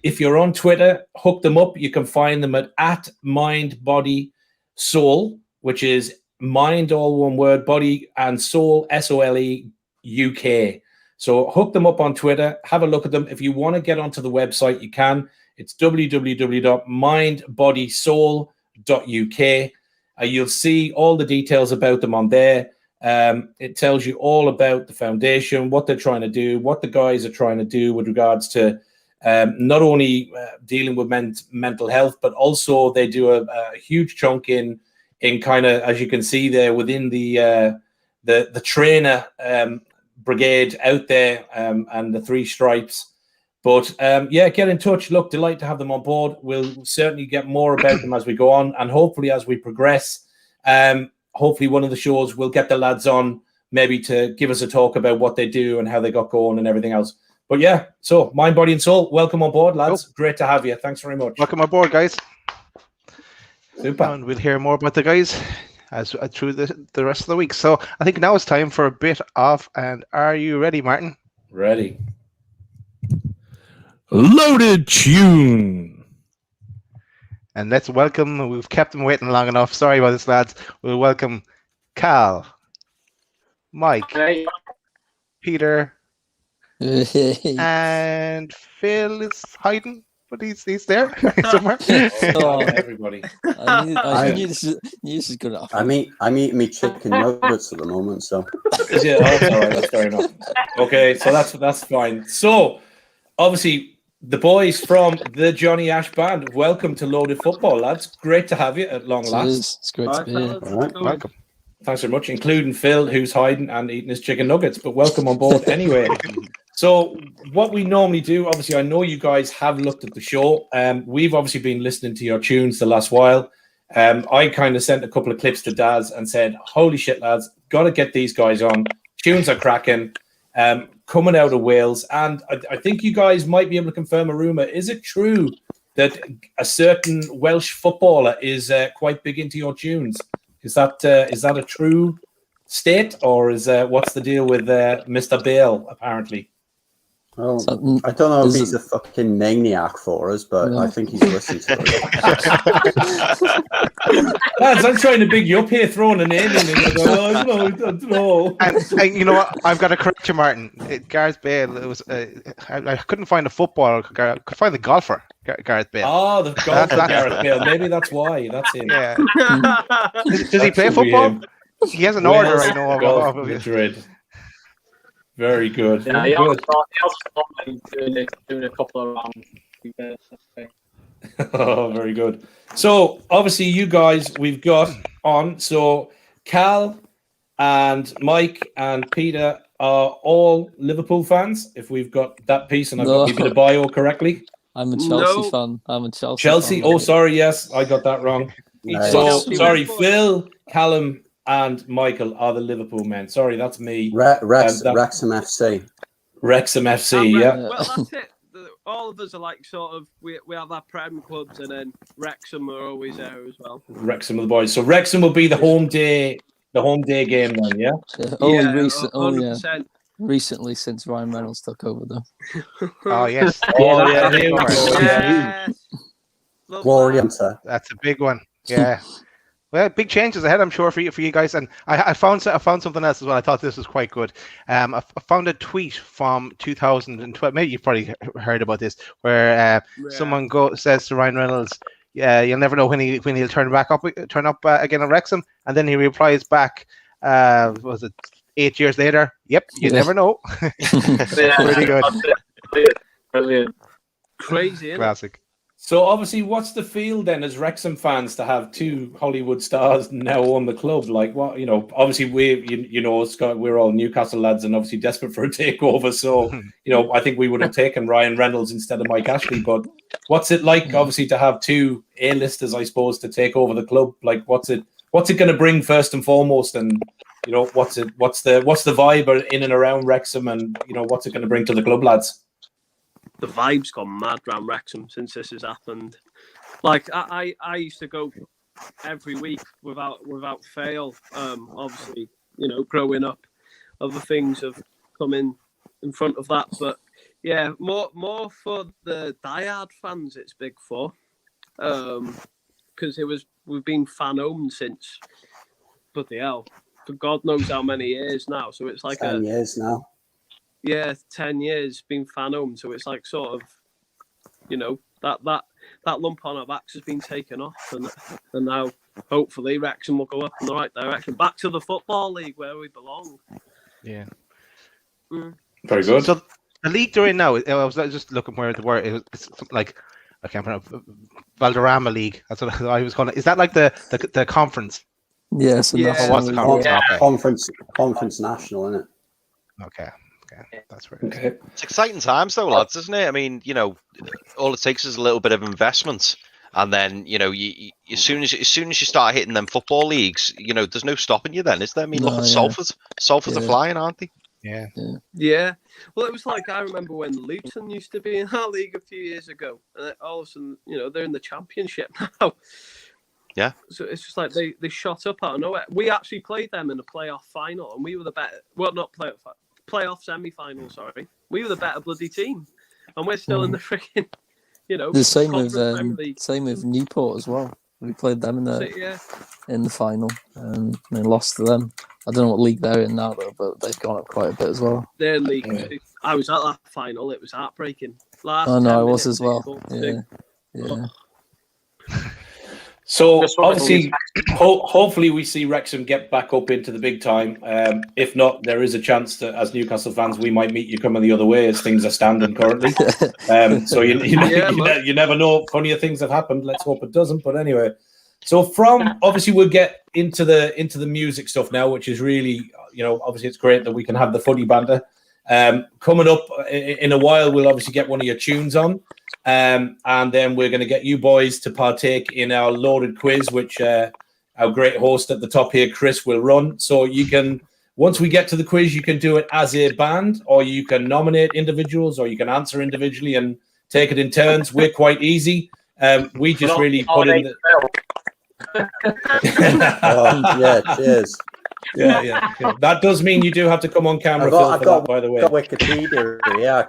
If you're on Twitter, hook them up. You can find them at Mind, Body, Soul, which is mind, all one word, body and soul, SOLE UK. So hook them up on Twitter. Have a look at them. If you want to get onto the website, you can. It's www.mindbodysoul.uk. You'll see all the details about them on there. It tells you all about the foundation, what they're trying to do, what the guys are trying to do with regards to not only dealing with mental health, but also they do a huge chunk in kind of, as you can see there, within the trainer brigade out there and the three stripes. But yeah, get in touch. Look, delight to have them on board. We'll certainly get more about them as we go on, and hopefully as we progress, hopefully one of the shows we'll get the lads on maybe to give us a talk about what they do and how they got going and everything else. But yeah, so Mind, Body and Soul, welcome on board, lads. Great to have you. Thanks very much. Welcome aboard, guys. Super. And we'll hear more about the guys as through the rest of the week. So I think now it's time for a bit of, and are you ready, Martin? Ready. Loaded tune. And let's welcome, we've kept them waiting long enough. Sorry about this, lads. We'll welcome Cal, Mike, Peter, and Phil is hiding, but he's there somewhere. Everybody. I knew this is good enough. I'm eating me chicken nuggets at the moment, so Yeah, that's all right. That's fair enough. Okay, so that's fine. So obviously the boys from the Johnny Ash Band, welcome to Loaded Football, lads. Great to have you at long last. It's great to be here. all right. Welcome. Thanks very much, including Phil, who's hiding and eating his chicken nuggets, but welcome on board anyway. So what we normally do, obviously, I know you guys have looked at the show. We've obviously been listening to your tunes the last while. I kind of sent a couple of clips to Daz and said, holy shit, lads, got to get these guys on. Tunes are cracking, coming out of Wales. And I think you guys might be able to confirm a rumour. Is it true that a certain Welsh footballer is quite big into your tunes? Is that a true state, or is what's the deal with Mr. Bale, apparently? Well, I don't know if he's a fucking maniac for us, but I think he's listened to it. Lads, I'm trying to big you up here, throwing a name in, and I don't know. And you know what? I've got to correct you, Martin. Gareth Bale. It was I couldn't find a footballer. I could find the golfer, Gareth Bale. Oh, the golfer, Gareth Bale. Maybe that's why. That's him. Yeah. Does he play football? He has an order, I know. Golf Madrid. Very good. Yeah, Very he good. also doing a couple of rounds. Oh, very good. So obviously you guys we've got on. So Cal and Mike and Peter are all Liverpool fans. If we've got that piece and I've got maybe the bio correctly. I'm a Chelsea fan. I'm a Chelsea. fan. Oh, sorry. Yes, I got that wrong. So sorry, Phil, Callum, and Michael are the Liverpool men. Sorry, that's me. Wrexham FC. Wrexham FC, yeah. Well, that's it. All of us are like sort of we have our Prem clubs, and then Wrexham are always there as well. Wrexham of the boys. So Wrexham will be the home day game then, yeah. Recently, since Ryan Reynolds took over, though. Oh yes. Oh yeah, there we go. Yes. Glory Hunter. That's a big one. Yeah. Well, big changes ahead, I'm sure, for you guys. And I found something else as well. I thought this was quite good. I found a tweet from 2012. Maybe you've probably heard about this, where someone says to Ryan Reynolds, "Yeah, you'll never know when he'll turn up again at Wrexham." And then he replies back, was it 8 years later? Yep, you never know. Pretty good. Brilliant. Crazy, isn't Classic. So obviously, what's the feel then as Wrexham fans to have two Hollywood stars now own the club? Like, what, you know, obviously Scott, we're all Newcastle lads and obviously desperate for a takeover. So, you know, I think we would have taken Ryan Reynolds instead of Mike Ashley. But what's it like, obviously, to have two A-listers, I suppose, to take over the club? Like, what's it going to bring first and foremost? And, you know, what's the vibe in and around Wrexham? And, you know, what's it going to bring to the club, lads? The vibe's gone mad around Wrexham since this has happened. Like I used to go every week without fail. Obviously, you know, growing up, other things have come in front of that. But yeah, more for the diehard fans, it's big for. Because we've been fan owned since, bloody hell, for God knows how many years now. So it's like 10 years now. Yeah, 10 years being fan owned, so it's like sort of, you know, that lump on our backs has been taken off, and now hopefully Wrexham will go up in the right direction, back to the Football League where we belong. Yeah. Very good. So the league they're in now, I was just looking where the word it's like, I can't pronounce Valderrama League. That's what I was calling it. Is that like the conference? Yes. Yeah. What's the conference? Yeah. Okay. Conference National, isn't it? Okay. That's right. Okay. It's exciting times though, lads, isn't it? I mean, you know, all it takes is a little bit of investment, and then, you know, you as soon as you start hitting them football leagues, you know, there's no stopping you then, is there? I mean, look at Salford. Salford are flying, aren't they? Yeah. Well, it was like, I remember when Luton used to be in our league a few years ago, and then all of a sudden, you know, they're in the Championship now. Yeah. So it's just like they shot up out of nowhere. We actually played them in a playoff final, and we were the better. Well, not playoff semi-final. Sorry, we were the better bloody team, and we're still in the freaking, you know. The same with Newport as well. We played them in the final, and they lost to them. I don't know what league they're in now though, but they've gone up quite a bit as well. Their league. I was at that final. It was heartbreaking. I know, I was as well. Yeah. So obviously, hopefully we see Wrexham get back up into the big time. If not, there is a chance that as Newcastle fans, we might meet you coming the other way as things are standing currently. So you never know. Funnier things have happened. Let's hope it doesn't. But anyway, so from obviously we'll get into the music stuff now, which is really, you know, obviously it's great that we can have the footy banter. Coming up in a while, we'll obviously get one of your tunes on. And then we're going to get you boys to partake in our loaded quiz, which our great host at the top here, Chris, will run. So you can, once we get to the quiz, you can do it as a band, or you can nominate individuals, or you can answer individually and take it in turns. We're quite easy. We just really put in the... Yeah, cheers. Yeah. That does mean you do have to come on camera, by the way. Got Wikipedia, yeah.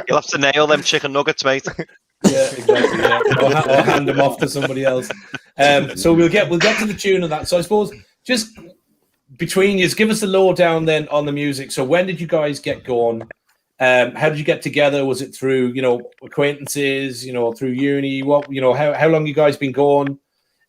You'll have to nail them chicken nuggets, mate. Yeah, exactly. Yeah. Or hand them off to somebody else. So we'll get to the tune of that. So I suppose just between you, give us the lowdown then on the music. So when did you guys get going? How did you get together? Was it through, you know, acquaintances, you know, through uni? What, you know, how long you guys been going?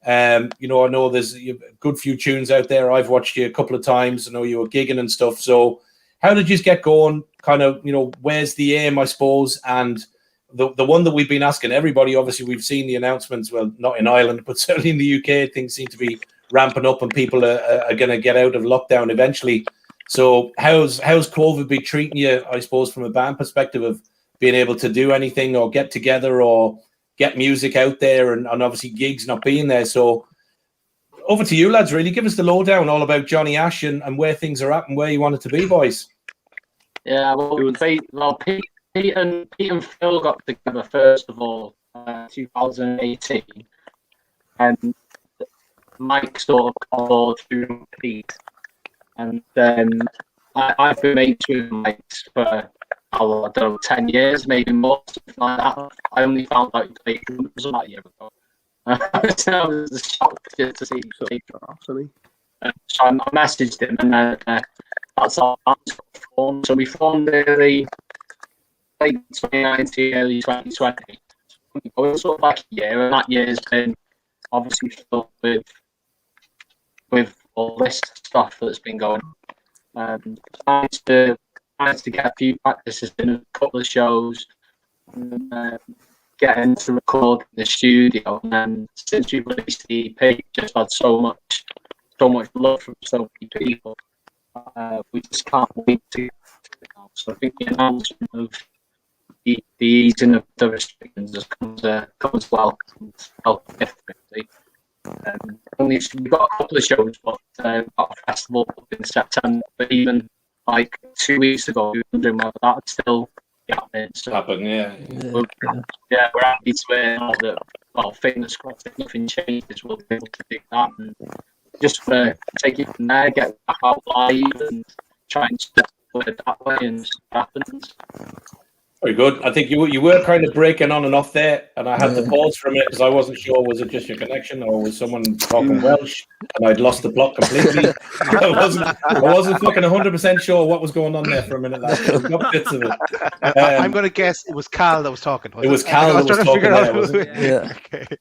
You know, I know there's a good few tunes out there. I've watched you a couple of times. I know you were gigging and stuff. So how did you get going? Kind of, you know, where's the aim, I suppose? And the one that we've been asking everybody, obviously we've seen the announcements, well, not in Ireland, but certainly in the UK, things seem to be ramping up and people are going to get out of lockdown eventually. So how's COVID been treating you, I suppose, from a band perspective of being able to do anything or get together or get music out there and obviously gigs not being there. So over to you, lads, really. Give us the lowdown all about Johnny Ash and where things are at and where you want it to be, boys. Yeah, well, Pete and Phil got together first of all, 2018. And Mike sort of got on board through Pete. And then I've been mates with Mike for, I don't know, 10 years, maybe more, something like that. I only found out he played drums about a year ago. So I was shocked just to see him. So I messaged him, and that's our form. So we formed early, late 2019, early 2020. We sort of back a year, and that year's been obviously filled with all this stuff that's been going on. Managed to get a few practices in a couple of shows, and, getting to record in the studio, and then since we released the EP, just had so much love from so many people. We just can't wait to get it now. So I think the announcement of the easing of the restrictions has comes well, definitely. We've got a couple of shows, but got a festival in September. But even like 2 weeks ago, we were wondering whether that's still happening. So we're happy to hear that. Well, fingers crossed, if nothing changes, we'll be able to do that and just take it from there, get back out live, and try and step it that way and see what happens. Very good. I think you were kind of breaking on and off there, and I had to pause for a minute because I wasn't sure, was it just your connection or was someone talking Welsh, and I'd lost the plot completely. I wasn't fucking 100% sure what was going on there for a minute. We got bits of it. I'm going to guess it was Cal that was talking. It was Cal that was talking there, wasn't it? Yeah.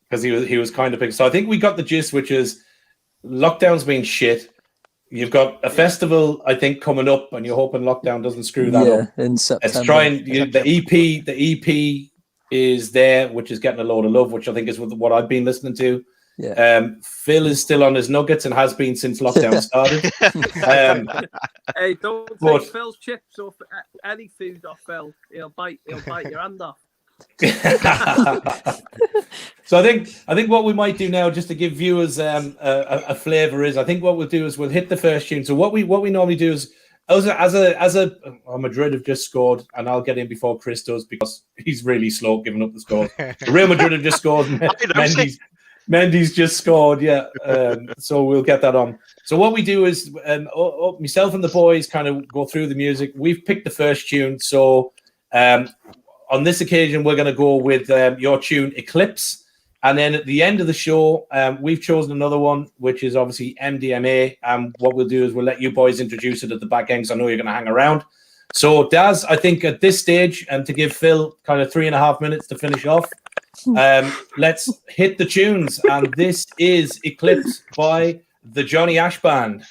Because he was kind of big. So I think we got the gist, which is lockdown's been shit. You've got a festival, I think, coming up, and you're hoping lockdown doesn't screw that up. In September. It's trying. The EP is there, which is getting a load of love, which I think is what I've been listening to. Yeah. Phil is still on his nuggets and has been since lockdown started. Hey, don't take Phil's chips or any food off Phil. He'll bite your hand off. So I think what we might do now, just to give viewers a flavour, is I think what we'll do is we'll hit the first tune. So what we normally do is Madrid have just scored, and I'll get in before Chris does because he's really slow giving up the score. Real Madrid have just scored. Mendy's just scored. Yeah. So we'll get that on. So what we do is myself and the boys kind of go through the music. We've picked the first tune. So on this occasion, we're going to go with your tune, Eclipse. And then at the end of the show, we've chosen another one, which is obviously MDMA. And what we'll do is we'll let you boys introduce it at the back end, because I know you're going to hang around. So, Daz, I think at this stage, and to give Phil kind of 3.5 minutes to finish off, let's hit the tunes. And this is Eclipse by the Johnny Ash Band.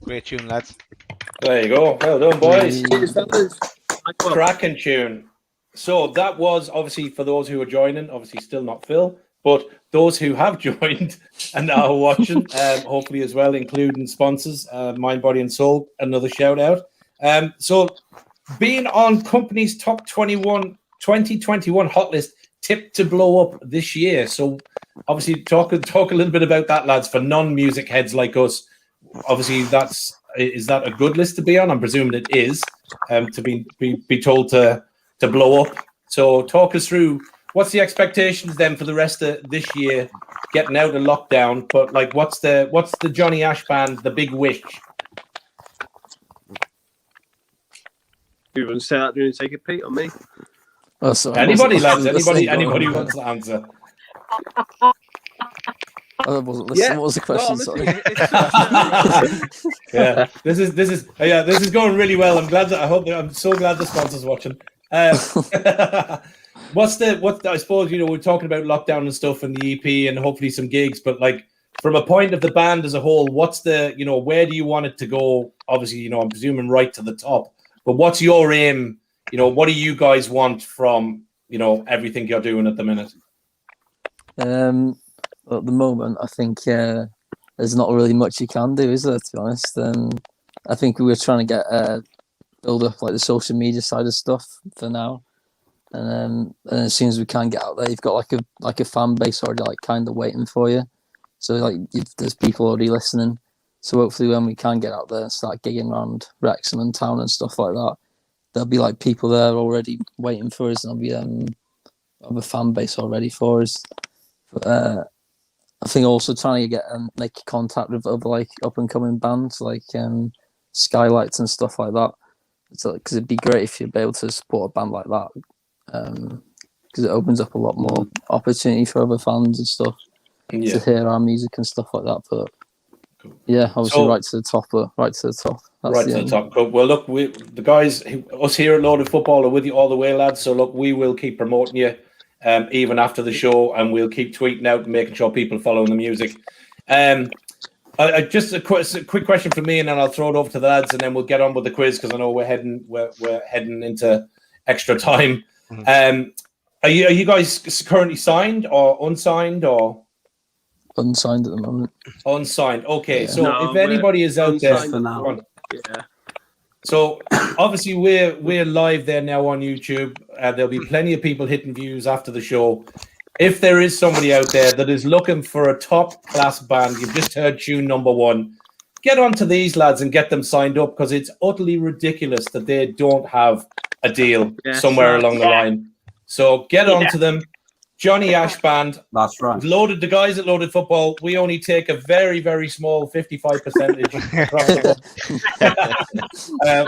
Great tune, lads. There you go. Well done, boys. Cheers, fellas. Cracking tune. So that was obviously for those who are joining, obviously still not Phil, but those who have joined and are watching, hopefully as well, including sponsors, Mind, Body and Soul, another shout out. So being on Company's Top 2021 hot list, tipped to blow up this year. So obviously talk a little bit about that, lads, for non-music heads like us. Obviously, is that a good list to be on? I'm presuming it is, to be told to blow up. So talk us through what's the expectations then for the rest of this year, getting out of lockdown. But like, what's the Johnny Ash band, the big wish? You want to say that? Do you want to take a peek on me? Oh, sorry. Anybody, lads? Anybody who wants to answer? I wasn't listening. What was the question? No, Sorry. Yeah, this is going really well. I'm so glad the sponsor's watching. I suppose, we're talking about lockdown and stuff and the EP and hopefully some gigs, but like from a point of the band as a whole, what's the, where do you want it to go? Obviously, I'm presuming right to the top, but what's your aim? What do you guys want from, everything you're doing at the minute? At the moment, I think there's not really much you can do, is there, to be honest? I think we were trying to get build up like the social media side of stuff for now, and as soon as we can get out there, you've got like a fan base already like kind of waiting for you. So like there's people already listening. So hopefully when we can get out there and start gigging around Wrexham and town and stuff like that, there'll be like people there already waiting for us, and there'll be a fan base already for us. But, I think also trying to get make contact with other like up and coming bands like Skylights and stuff like that. Because it'd be great if you'd be able to support a band like that. Because it opens up a lot more opportunity for other fans and stuff to hear our music and stuff like that. But yeah, obviously right to the top. That's right to the top. Cool. Well, look, the guys, us here at Loaded Football are with you all the way, lads. So look, we will keep promoting you. Even after the show, and we'll keep tweeting out and making sure people follow the music. Just a quick question from me, and then I'll throw it over to the lads, and then we'll get on with the quiz because I know we're heading into extra time. Mm-hmm. Are you guys currently signed or unsigned or unsigned at the moment? Unsigned. Okay, so if anybody is out there for now, yeah. So obviously we're live there now on YouTube. There'll be plenty of people hitting views after the show. If there is somebody out there that is looking for a top class band, you've just heard tune number 1, get on to these lads and get them signed up, because it's utterly ridiculous that they don't have a deal somewhere along the line. So get on to them. Johnny Ash Band. That's right. The guys at Loaded Football, we only take a very, very small 55%.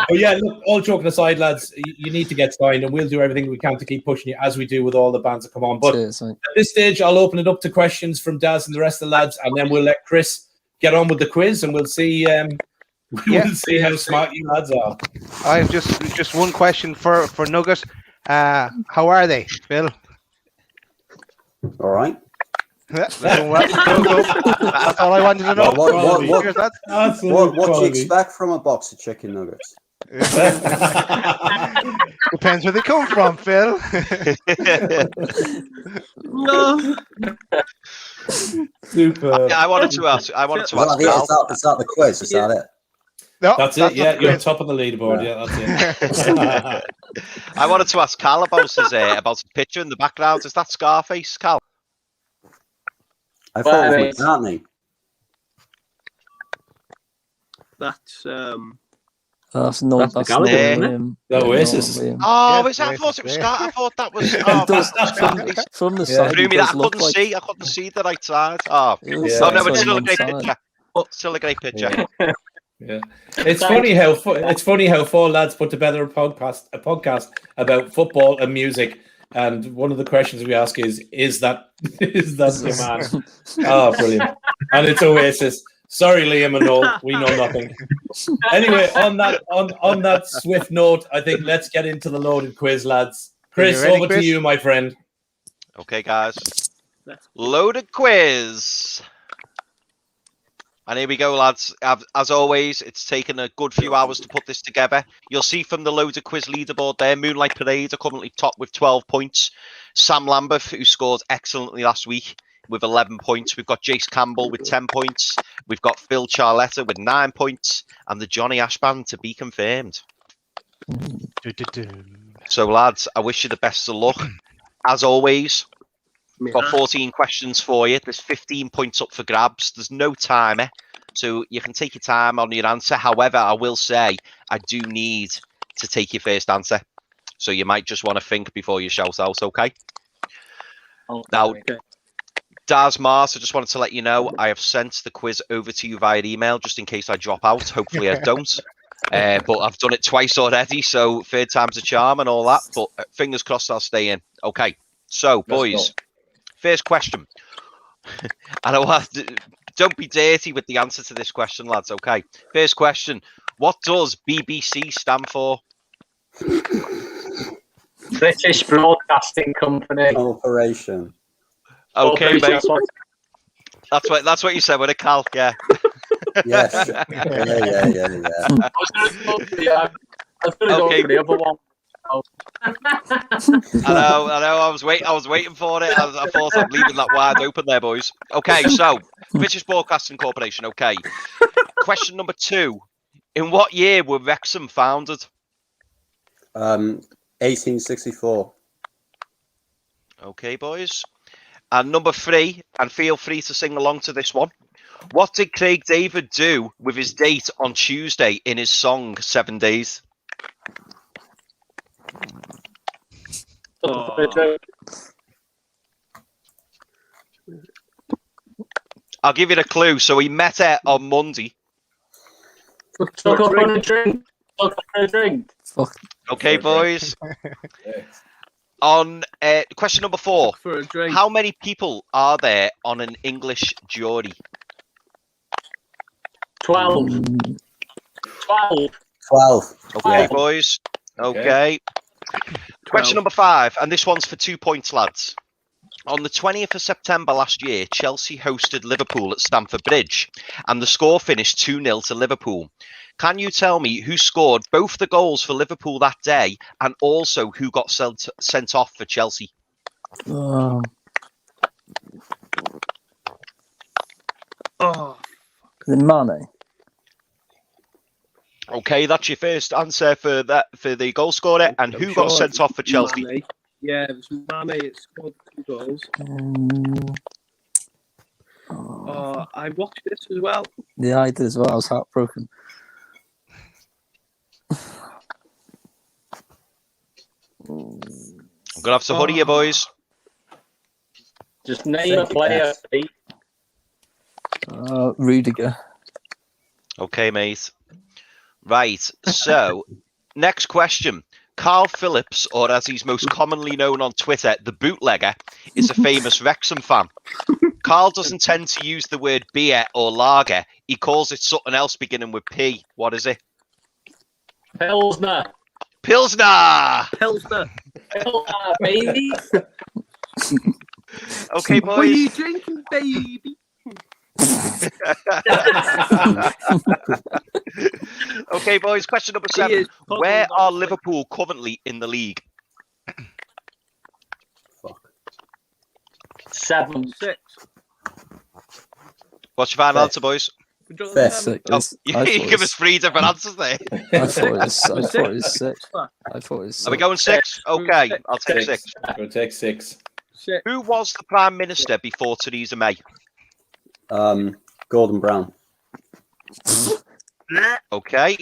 But yeah, look, all joking aside, lads, you need to get signed, and we'll do everything we can to keep pushing you as we do with all the bands that come on. But at this stage, I'll open it up to questions from Daz and the rest of the lads, and then we'll let Chris get on with the quiz, and we'll see see how smart you lads are. I have just one question for Nugget. How are they, Phil? All right. That's all I wanted to know. What do you expect from a box of chicken nuggets? Depends where they come from, Phil. No. Super. I wanted to ask. Is that the quiz? Is that it? No, that's it. Yeah, you're on top of the leaderboard. Yeah, that's it. I wanted to ask Cal about his picture in the background. Is that Scarface, Cal? I thought it was McCartney. That's That's the Oasis. Oh, is that? I thought it was Scar. I thought that was. From the side. I couldn't see the right side. Oh, no, it's still a great picture. Still a great picture. Yeah, it's funny how 4 lads put together a podcast about football and music, and one of the questions we ask is that your man? Oh, brilliant! And it's Oasis. Sorry, Liam and Noel, we know nothing. Anyway, on that swift note, I think let's get into the loaded quiz, lads. Chris, over to you, my friend. Okay, guys. Loaded quiz. And here we go, lads. As always, it's taken a good few hours to put this together. You'll see from the loads of quiz leaderboard there, Moonlight Parade are currently top with 12 points. Sam Lambert, who scored excellently last week, with 11 points. We've got Jace Campbell with 10 points. We've got Phil Charletta with 9 points. And the Johnny Ashband to be confirmed. So, lads, I wish you the best of luck. As always, got 14 questions for you. There's 15 points up for grabs. There's no timer, so you can take your time on your answer. However, I will say I do need to take your first answer. So you might just want to think before you shout out, okay? Now, Daz Mars, I just wanted to let you know I have sent the quiz over to you via email just in case I drop out. Hopefully I don't. But I've done it twice already, so third time's a charm and all that. But fingers crossed I'll stay in. Okay, so, boys. First question. Don't be dirty with the answer to this question, lads. Okay. First question. What does BBC stand for? British Broadcasting Company. Corporation. Okay, mate. That's what you said with a Cal. Yeah. Yes. Yeah. I was going to go for the other one. I know. I was waiting for it. I thought I'm leaving that wide open there, boys. Okay, so British Broadcasting Corporation. Okay. Question number 2: in what year were Wrexham founded? 1864. Okay, boys. And number 3, and feel free to sing along to this one. What did Craig David do with his date on Tuesday in his song 7 Days? I'll give you the clue. So he met her on Monday. Took up on a drink. Okay, boys. On question number 4. How many people are there on an English jury? 12. 12. Okay, boys. Okay. Question number 5, and this one's for 2 points, lads. On the 20th of September last year, Chelsea hosted Liverpool at Stamford Bridge, and the score finished 2-0 to Liverpool. Can you tell me who scored both the goals for Liverpool that day, and also who got sent off for Chelsea? The Mane. Okay, that's your first answer for the goal scorer, and who got sent off for Chelsea? Mane. Yeah, it was Mane. It scored 2 goals. I watched this as well. Yeah, I did as well. I was heartbroken. I'm gonna have to hurry you, boys. Just name a player, Pete. Rudiger. Okay, mate. Right, so next question. Carl Phillips, or as he's most commonly known on Twitter, the bootlegger, is a famous Wrexham fan. Carl doesn't tend to use the word beer or lager. He calls it something else beginning with P. What is it? Pilsner. Pilsner! Pilsner, baby. Okay, boys. What are you drinking, baby? Okay, boys. Question number 7. Where are Liverpool currently in the league? 7. 6. What's your final answer, boys? Six. You give us 3 different answers there. I thought it was 6. Are we going 6? Okay, I'll take 6. We'll take 6. Who was the Prime Minister before Theresa May? Gordon Brown. Okay.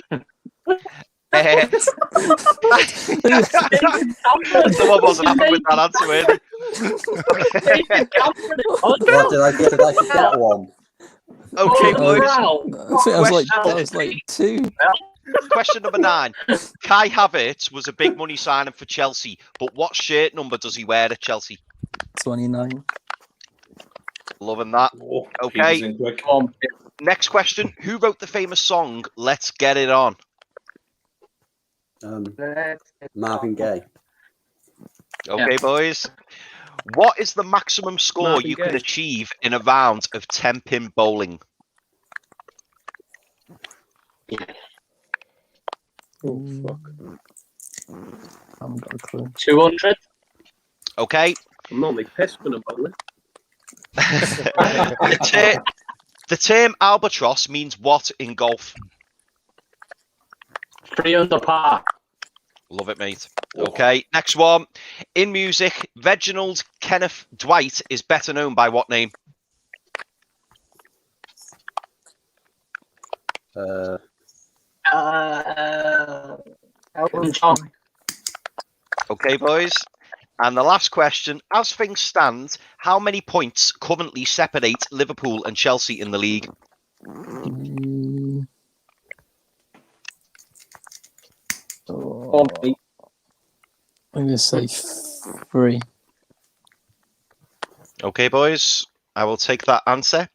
Someone wasn't happy with that answer, were they? What did I get? Did I get one? Okay, boys. I think that was like 2. Question number 9. Kai Havertz was a big money signing for Chelsea, but what shirt number does he wear at Chelsea? 29. Loving that. Okay. Next question. Who wrote the famous song Let's Get It On? Marvin Gaye. Okay, boys. What is the maximum score Marvin you Gaye. can achieve in a round of 10-pin bowling? Oh, fuck. I haven't got a clue. 200. Okay. I'm normally pissed when I'm bowling. The term albatross means what in golf? 3 under par. Love it, mate. Okay, next one. In music, Reginald Kenneth Dwight is better known by what name? Elton John. Okay, boys. And the last question, as things stand, how many points currently separate Liverpool and Chelsea in the league? Oh, I'm going to say 3. Okay, boys, I will take that answer.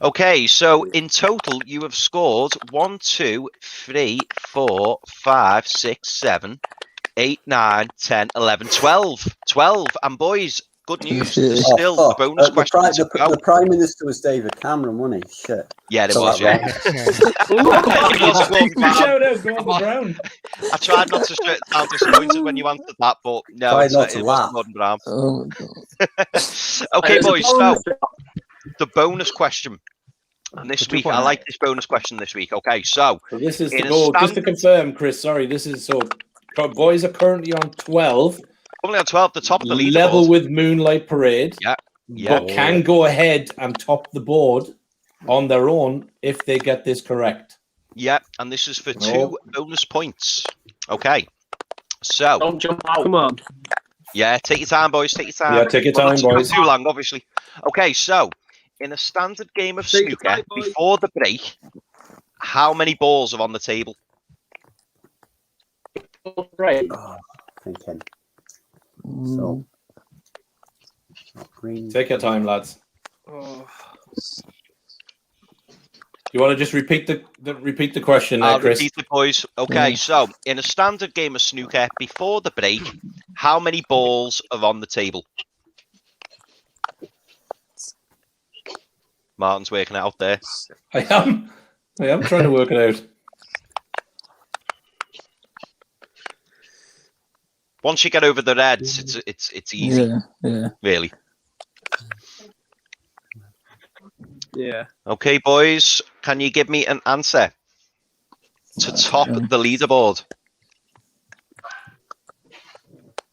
Okay, so in total, you have scored 1, 2, 3, 4, 5, 6, 7, 8, 9, 10, 11, 12. 12. And boys, good news. There's still the bonus question. The Prime Minister was David Cameron, wasn't he? Shit. Yeah, it was. Yeah. Shout out, Gordon Brown. I tried not to sound disappointed when you answered that, but no, it was Gordon Brown. Oh, Okay, boys. So the bonus question. And this week, I like this bonus question this week. Okay, so this is the goal. Just to confirm, Chris, sorry, this is so boys are currently on 12. Currently on 12, the top of the leaderboard. Level with Moonlight Parade. Yeah. But can go ahead and top the board on their own if they get this correct. Yeah, and this is for 2 bonus points. Okay. So Don't jump out. Come on. Yeah, take your time, boys. Take your time. Yeah, take your time, boys. Not too long, obviously. Okay, so in a standard game of snooker, before the break, how many balls are on the table? Right. Thinking. So, green. Take your time, lads. You want to just repeat the question there, I'll Chris? repeat it, boys. Okay, so in a standard game of snooker, before the break, how many balls are on the table? Martin's working it out there. I am trying to work it out. Once you get over the reds, it's easy. Yeah. Really. Yeah. Okay, boys, can you give me an answer to top the leaderboard?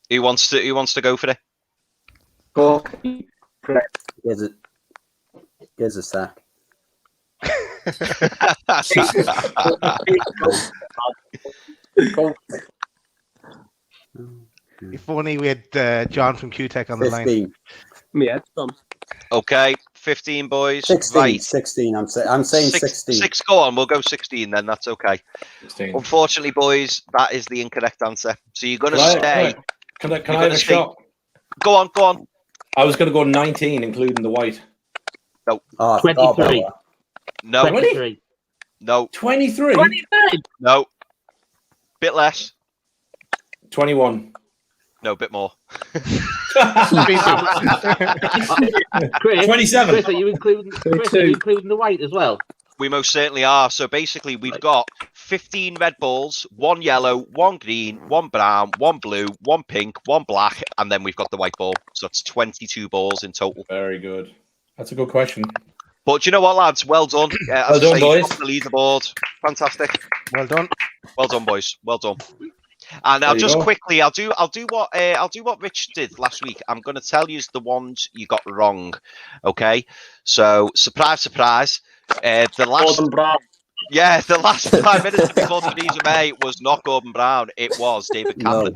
Who wants to go for it? Go. Here's a sack. If only we had John from QTech on the 15. line. Yeah, Tom. Okay, 15 boys. 16. Right. 16. I'm saying 16. 6. Go on, we'll go 16 then. That's okay. 16. Unfortunately, boys, that is the incorrect answer. So you're going to stay. Can I have a shot? Go on. I was going to go 19, including the white. No. 23. No. 23. No. 23? 23. No. Bit less. 21. No, bit more. Chris, 27. Chris, are you including the white as well? We most certainly are. So basically, we've got 15 red balls, 1 yellow, 1 green, 1 brown, 1 blue, 1 pink, 1 black, and then we've got the white ball. So it's 22 balls in total. Very good. That's a good question. But you know what, lads? Well done. Well done, boys. The leaderboard. Fantastic. Well done. Well done, boys. Well done. And I'll just quickly, I'll do what Rich did last week. I'm going to tell you the ones you got wrong. Okay, so surprise, the last Prime Minister before Theresa May was not Gordon Brown. It was David Cameron.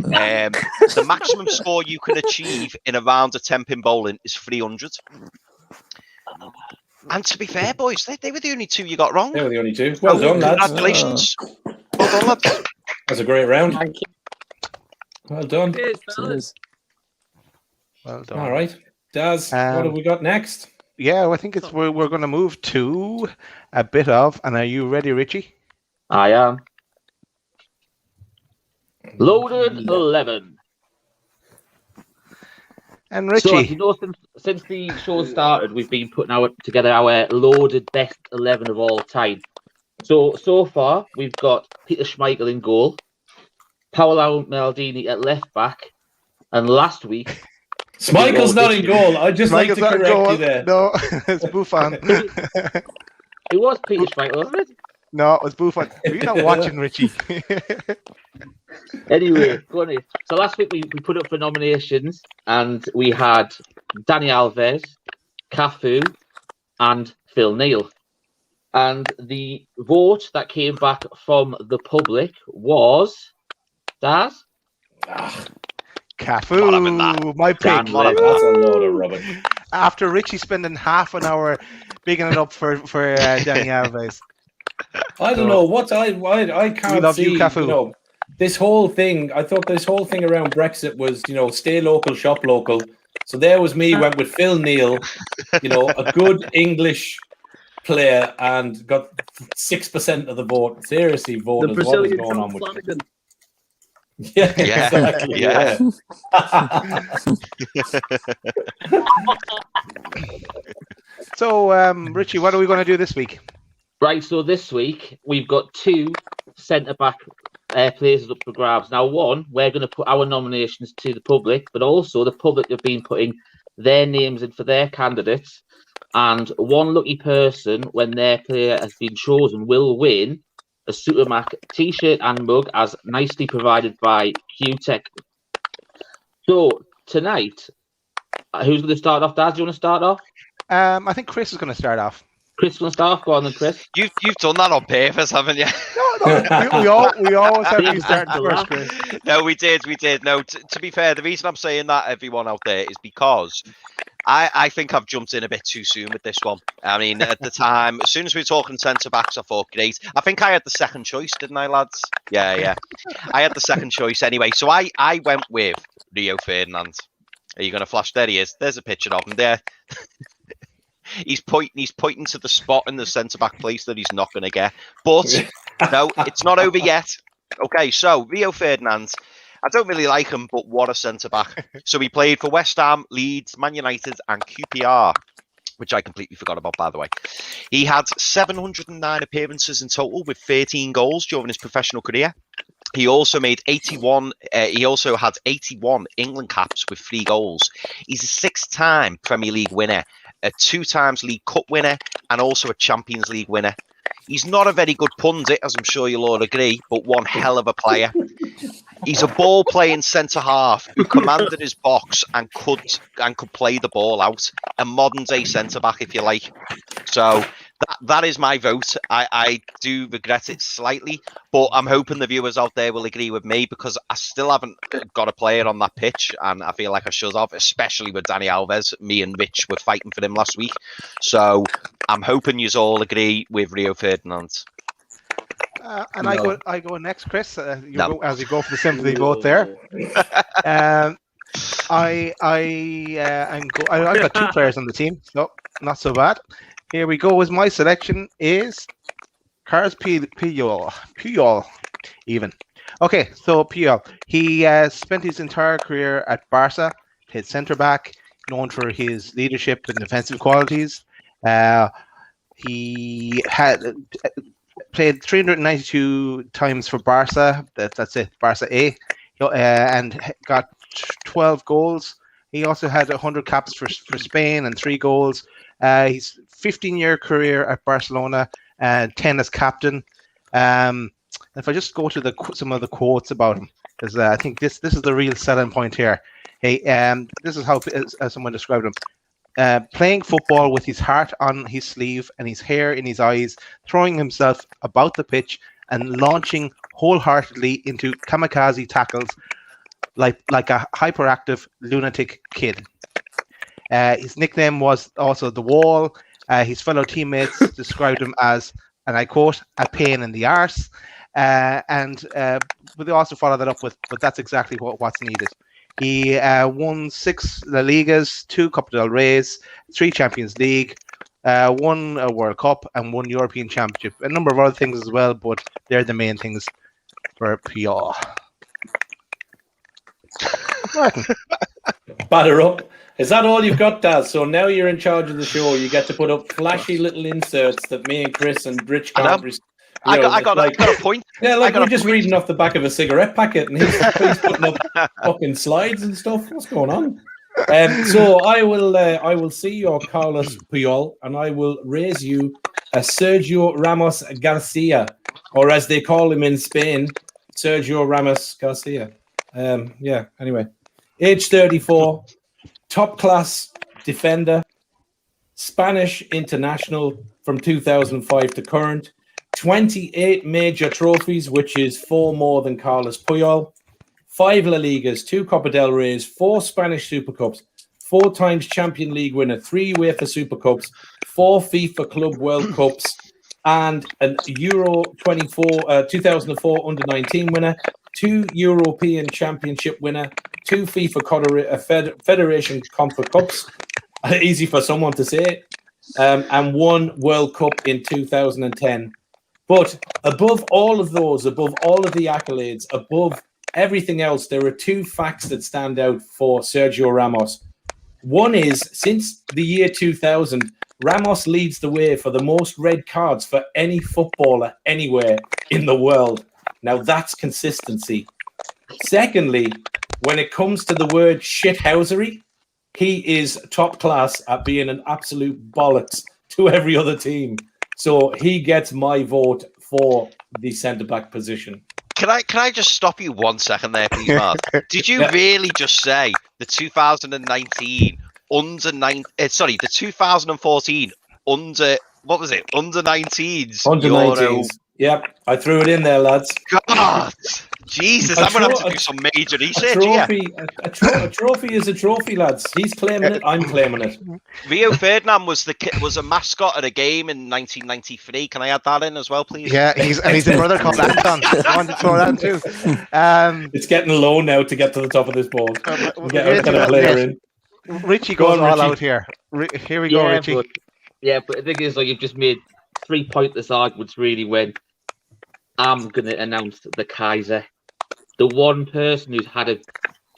No. The maximum score you can achieve in a round of 10-pin bowling is 300. And to be fair, boys, they were the only 2 you got wrong. They were the only 2. Well done, lads. Congratulations. Well done, lads. That's a great round. Thank you. Well done. Well done. All right. Daz, what have we got next? Yeah, well, I think we're going to move to a bit of, and are you ready, Richie? I am. Loaded 11. And Richie. So, as you know, since the show started, we've been putting together our loaded best 11 of all time. So far, we've got Peter Schmeichel in goal, Paolo Maldini at left back, and last week... Schmeichel's not in goal. I'd just like to correct you there. No, it's Buffon. It was Peter Schmeichel, wasn't it? No, it was Buffon. You're not watching, Richie. Anyway, go on in. So last week we put up for nominations, and we had Dani Alves, Cafu, and Phil Neal. And the vote that came back from the public was Daz? Cafu, my pick. That's a load of rubbish. After Richie spending half an hour bigging it up for Dani Alves. I don't know what I can't see. This whole thing. I thought this whole thing around Brexit was, stay local, shop local. So there was me, went with Phil Neal, a good English player, and got 6% of the vote. Seriously, vote. The Brazilian going on with Flanagan. Yeah, exactly. Yeah. So, Richie, what are we going to do this week? Right, so this week we've got 2 centre-back places up for grabs. Now, one, we're going to put our nominations to the public, but also the public have been putting their names in for their candidates. And one lucky person, when their player has been chosen, will win a Supermac t-shirt and mug, as nicely provided by Q-Tech. So, tonight, who's going to start off? Daz, do you want to start off? I think Chris is going to start off. Chris is going to start off. Go on then, Chris. You've done that on purpose, haven't you? No, we always have you start first, Chris. No, we did. No, to be fair, the reason I'm saying that, everyone out there, is because I think I've jumped in a bit too soon with this one. I mean, at the time, as soon as we were talking centre-backs, I thought, great. I think I had the second choice, didn't I, lads? Yeah. I had the second choice anyway. So I went with Rio Ferdinand. Are you going to flash? There he is. There's a picture of him there. He's pointing to the spot in the centre-back place that he's not going to get. But, no, it's not over yet. Okay, so Rio Ferdinand, I don't really like him, but what a centre-back. So he played for West Ham, Leeds, Man United and QPR, which I completely forgot about, by the way. He had 709 appearances in total with 13 goals during his professional career. He also made 81. He also had 81 England caps with 3 goals. He's a 6-time Premier League winner, a 2 times League Cup winner, and also a Champions League winner. He's not a very good pundit, as I'm sure you'll all agree, but one hell of a player. He's a ball-playing centre-half who commanded his box and could play the ball out. A modern-day centre-back, if you like. So that is my vote. I do regret it slightly, but I'm hoping the viewers out there will agree with me, because I still haven't got a player on that pitch, and I feel like I should have, especially with Dani Alves. Me and Rich were fighting for him last week. So I'm hoping you all agree with Rio Ferdinand. And no. I go next, Chris. No. As you go for the sympathy vote there. I've got 2 players on the team, so not so bad. Here we go. As my selection is Carsp Puyol, even. Okay, so Puyol. He spent his entire career at Barca, played centre back, known for his leadership and defensive qualities. He had played 392 times for Barca. That's it, Barca A, and got 12 goals. He also had 100 caps for Spain and 3 goals. His 15-year career at Barcelona, 10 as captain. If I just go to some of the quotes about him, because I think this is the real selling point here. Hey, this is how someone described him. Playing football with his heart on his sleeve and his hair in his eyes, throwing himself about the pitch and launching wholeheartedly into kamikaze tackles like a hyperactive lunatic kid. His nickname was also The Wall. His fellow teammates described him as, and I quote, a pain in the arse. But they also followed that up with, but that's exactly what's needed. He won 6 La Ligas, 2 Copa del Reys, 3 Champions League, 1 World Cup, and 1 European Championship. A number of other things as well, but they're the main things for Puyol. Batter up. Is that all you've got, Daz? So now you're in charge of the show. You get to put up flashy little inserts that me and Chris and Rich I got a point. Yeah, like we're just reading off the back of a cigarette packet, and he's putting up fucking slides and stuff. What's going on? So I will see your Carlos Puyol, and I will raise you a Sergio Ramos Garcia, or as they call him in Spain, Sergio Ramos Garcia. Yeah. Anyway, age 34, top class defender, Spanish international from 2005 to current, 28 major trophies, which is 4 more than Carlos Puyol, 5 La Ligas, 2 Copa del Reys, 4 Spanish Super Cups, 4 times Champion League winner, 3 UEFA Super Cups, 4 FIFA Club World Cups, and an Euro 2004 Under-19 winner, 2 European Championship winner, 2 FIFA Federation Confer Cups, easy for someone to say, and 1 World Cup in 2010. But above all of those, above all of the accolades, above everything else, there are 2 facts that stand out for Sergio Ramos. One is, since the year 2000, Ramos leads the way for the most red cards for any footballer anywhere in the world. Now, that's consistency. Secondly, when it comes to the word shithousery, he is top class at being an absolute bollocks to every other team. So he gets my vote for the centre-back position. Can I just stop you 1 second there, please, Mark? Did you really just say the 2019 the 2014 under 19s? Under 19s. Yep, I threw it in there, lads. God, Jesus, I'm going to have to do some major research here. A trophy is a trophy, lads. He's claiming it, I'm claiming it. Rio Ferdinand was a mascot at a game in 1993. Can I add that in as well, please? Yeah, he's a brother called Anton. I wanted to throw that in too. It's getting low now to get to the top of this board. Get a player in. Richie goes all out here. Here we go, Richie. But the thing is, like, you've just made 3 pointless arguments, really, when I'm going to announce the Kaiser. The one person who's had a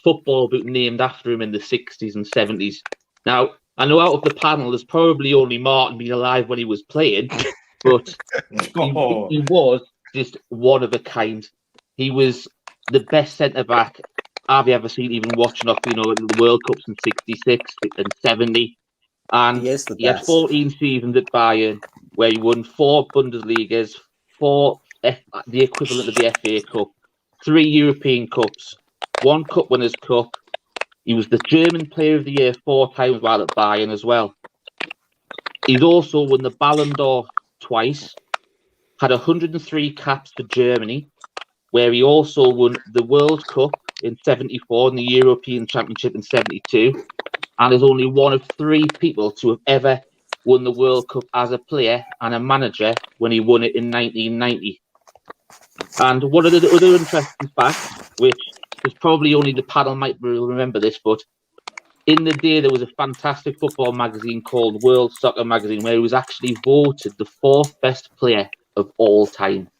football boot named after him in the 60s and 70s. Now, I know out of the panel, there's probably only Martin being alive when he was playing, but he was just one of a kind. He was the best centre-back I've ever seen, even watching up, the World Cups in 66 and 70. And he had 14 seasons at Bayern, where he won 4 Bundesligas, 4 the equivalent of the FA Cup, 3 European Cups, 1 Cup Winners' Cup. He was the German Player of the Year 4 times while at Bayern as well. He's also won the Ballon d'Or twice, had 103 caps for Germany, where he also won the World Cup in 74 and the European Championship in 72, and is only one of 3 people to have ever won the World Cup as a player and a manager when he won it in 1990. And one of the other interesting facts, which is probably only the panel might remember this, but in the day there was a fantastic football magazine called World Soccer Magazine, where he was actually voted the 4th best player of all time.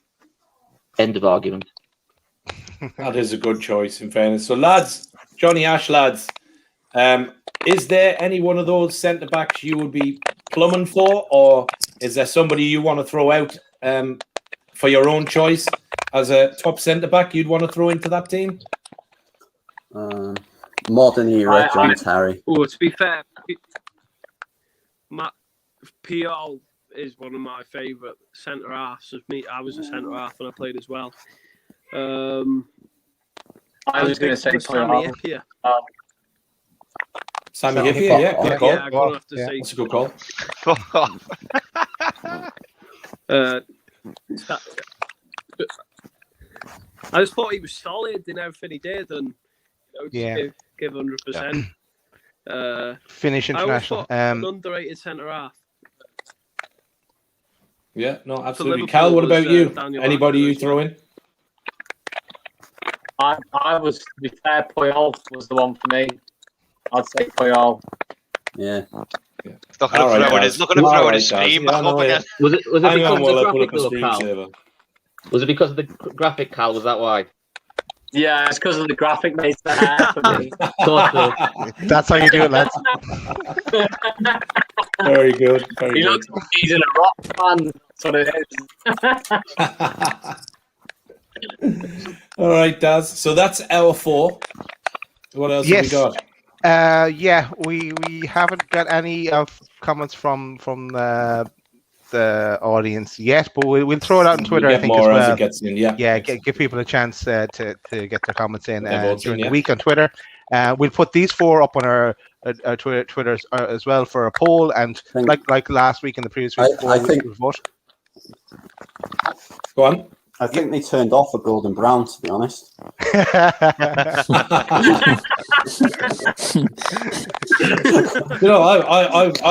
End of argument. That is a good choice, in fairness. So, lads, Johnny Ash, lads, is there any one of those centre-backs you would be plumbing for, or is there somebody you want to throw out for your own choice as a top centre-back you'd want to throw into that team? Modern era, John Terry. Oh, to be fair, Puyol is one of my favourite centre-halves. I was a centre-half and I played as well. I was going to say Sammy Hippier. Sammy Hippier, yeah, good call. Yeah, I'm gonna have to say that's a good call. I just thought he was solid in everything he did, and give 100%. Finnish international. An underrated centre half. Yeah, no, absolutely. Cal, what about you? Anybody you throw in? I was, to be fair, Puyol was the one for me. I'd say Puyol. Yeah. He's not going to throw in his screen back up again. Was it because of the graphic, Cal? Was it because of the graphic, Cal? Was that why? Yeah, it's because of the graphic makes the hair for me. That's how you do it, lads. Very good. Very He good. looks like he's in a rock band. That's what it is. All right, Daz. So that's our 4. What else have we got? Yeah, we haven't got any comments from the audience yet, but we'll throw it out on Twitter. I think more as well. as it gets in. Yeah, give people a chance to get their comments in during the yeah. week on Twitter. We'll put these 4 up on our Twitters as well for a poll, and like last week and the previous week, I think we'll vote. Go on. I think they turned off a golden brown, to be honest. I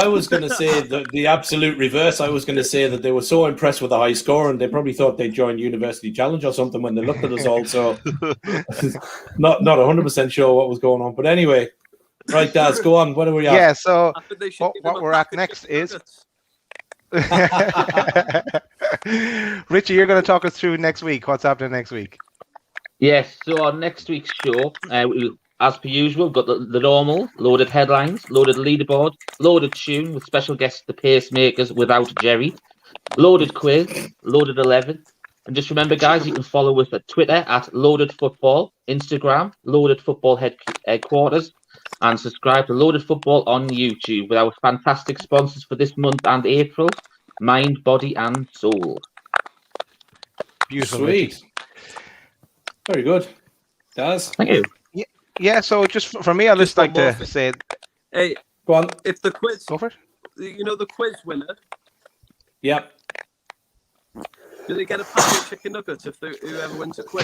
was going to say the absolute reverse. I was going to say that they were so impressed with the high score, and they probably thought they'd join University Challenge or something when they looked at us all. So, not 100% sure what was going on. But anyway, right, Daz, go on. What are we at? Yeah. So what we're at next is. Richie, you're going to talk us through next week. What's happening next week? Yes, so on next week's show, as per usual, we've got the normal loaded headlines, loaded leaderboard, loaded tune with special guests, the Pacemakers without Jerry, loaded quiz, loaded 11. And just remember, guys, you can follow us at Twitter at Loaded Football, Instagram, Loaded Football Headquarters, and subscribe to Loaded Football on YouTube with our fantastic sponsors for this month and April, Mind, Body and Soul. Beautiful. Sweet. Very good. Daz? Thank you. Yeah, so just for me, I'd just like to say... Hey, go on. If the quiz... Go for it. You know the quiz winner? Yep. Do they get a packet of chicken nuggets if whoever wins a quiz?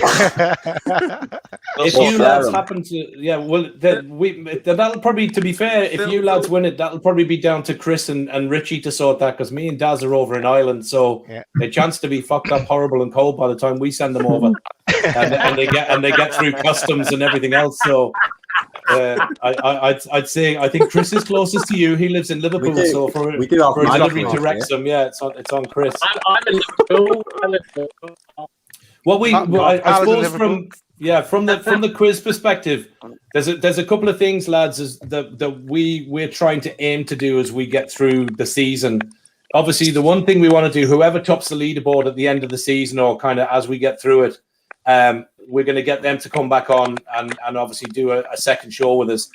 If you lads happen to, that'll probably, to be fair, if you lads win it, that'll probably be down to Chris and Richie to sort that, because me and Daz are over in Ireland, so they chance to be fucked up, horrible and cold by the time we send them over, and they get through customs and everything else. So I'd say I think Chris is closest to you. He lives in Liverpool, so for delivery to Wrexham, it's on Chris. I'm in Liverpool. Well, I suppose from the quiz perspective, there's a couple of things, lads, that we're trying to aim to do as we get through the season. Obviously, the one thing we want to do, whoever tops the leaderboard at the end of the season or kind of as we get through it, we're going to get them to come back on and obviously do a second show with us.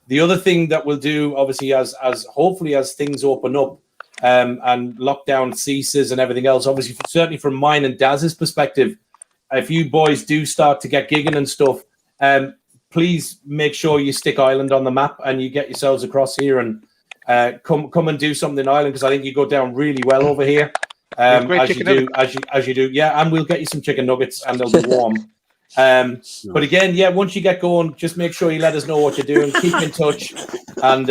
The other thing that we'll do, obviously, as hopefully as things open up and lockdown ceases and everything else, obviously, certainly from mine and Daz's perspective, if you boys do start to get gigging and stuff, please make sure you stick Ireland on the map and you get yourselves across here and come and do something in Ireland, because I think you go down really well over here. As you do, yeah, and we'll get you some chicken nuggets and they'll be warm. But again, once you get going, just make sure you let us know what you're doing. Keep in touch, and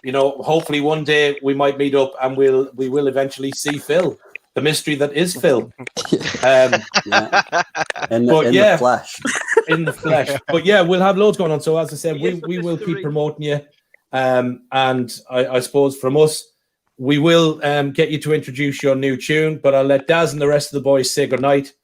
hopefully one day we might meet up and we will eventually see Phil, the mystery that is Phil. In the flesh. In the flesh. But yeah, we'll have loads going on. So as I said, we will keep promoting you, and I suppose from us, we will get you to introduce your new tune, but I'll let Daz and the rest of the boys say goodnight.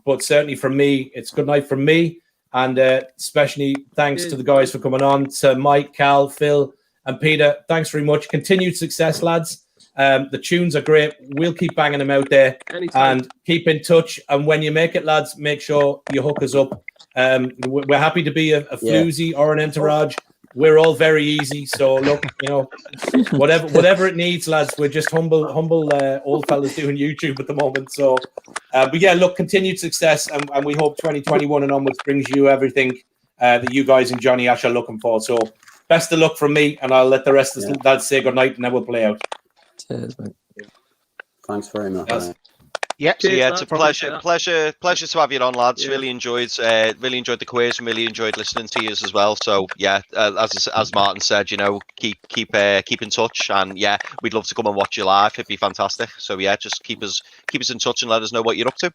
But certainly from me, it's good night from me. And especially thanks to the guys for coming on, to Mike, Cal, Phil, and Peter. Thanks very much. Continued success, lads. The tunes are great. We'll keep banging them out there. Anytime. And keep in touch. And when you make it, lads, make sure you hook us up. We're happy to be a floozy or an entourage. We're all very easy. So look, whatever it needs, lads. We're just humble old fellas doing YouTube at the moment. So, but yeah, look, continued success, and we hope 2021 and onwards brings you everything that you guys and Johnny Ash are looking for. So, best of luck from me, and I'll let the rest of the lads say goodnight, and then we'll play out. Cheers, mate. Thanks very much. Yes. Yeah, so yeah, it's a pleasure to have you on, lads. Yeah. Really enjoyed the quiz, and really enjoyed listening to you as well. So yeah, as Martin said, keep in touch, and yeah, we'd love to come and watch you live. It'd be fantastic. So yeah, just keep us in touch and let us know what you're up to.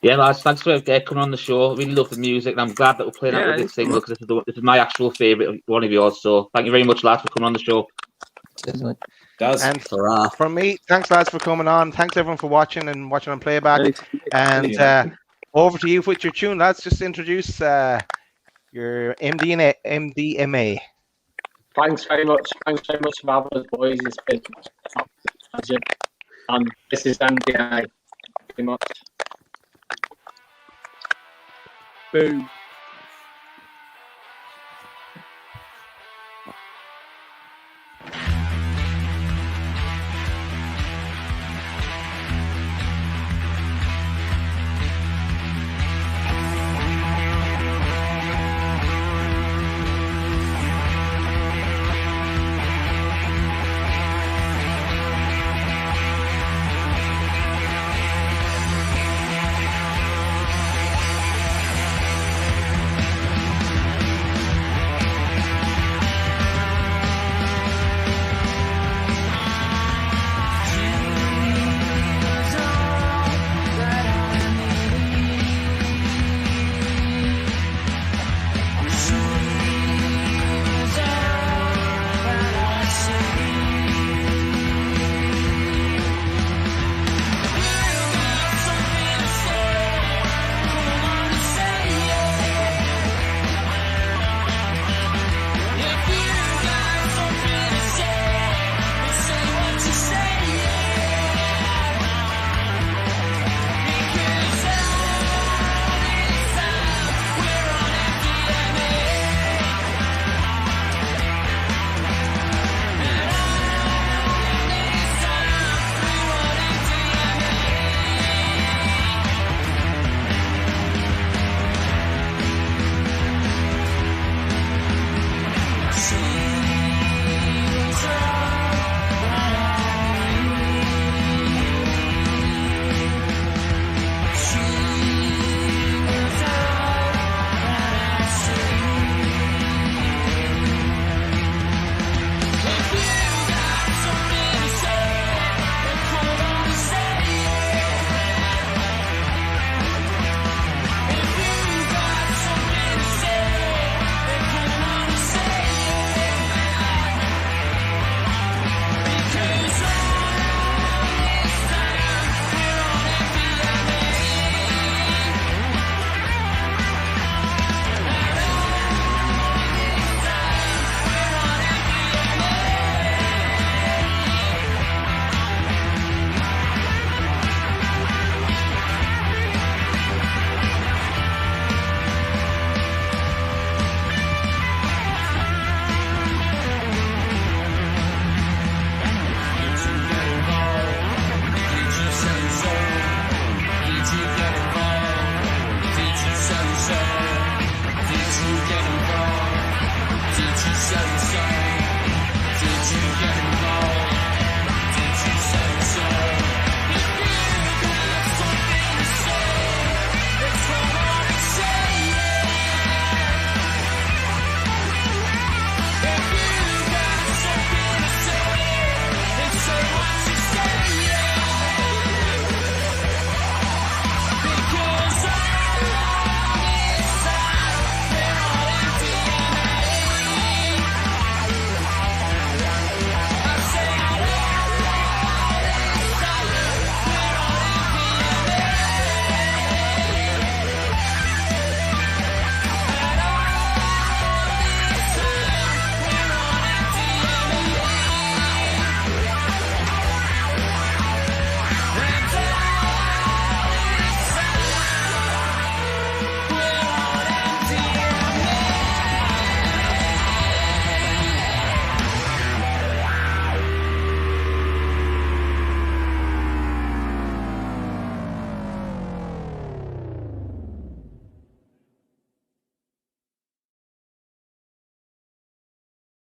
Yeah, lads, thanks for coming on the show. Really love the music, and I'm glad that we're playing out with this single, because this is my actual favourite one of yours. So thank you very much, lads, for coming on the show. Cheers, mate. And from me, thanks lads for coming on. Thanks everyone for watching on playback. And Over to you with your tune, lads. Just introduce your MDMA. Thanks very much. Thanks very much for having us, boys. It's been a pleasure. And this is MDMA. Very much. Boom.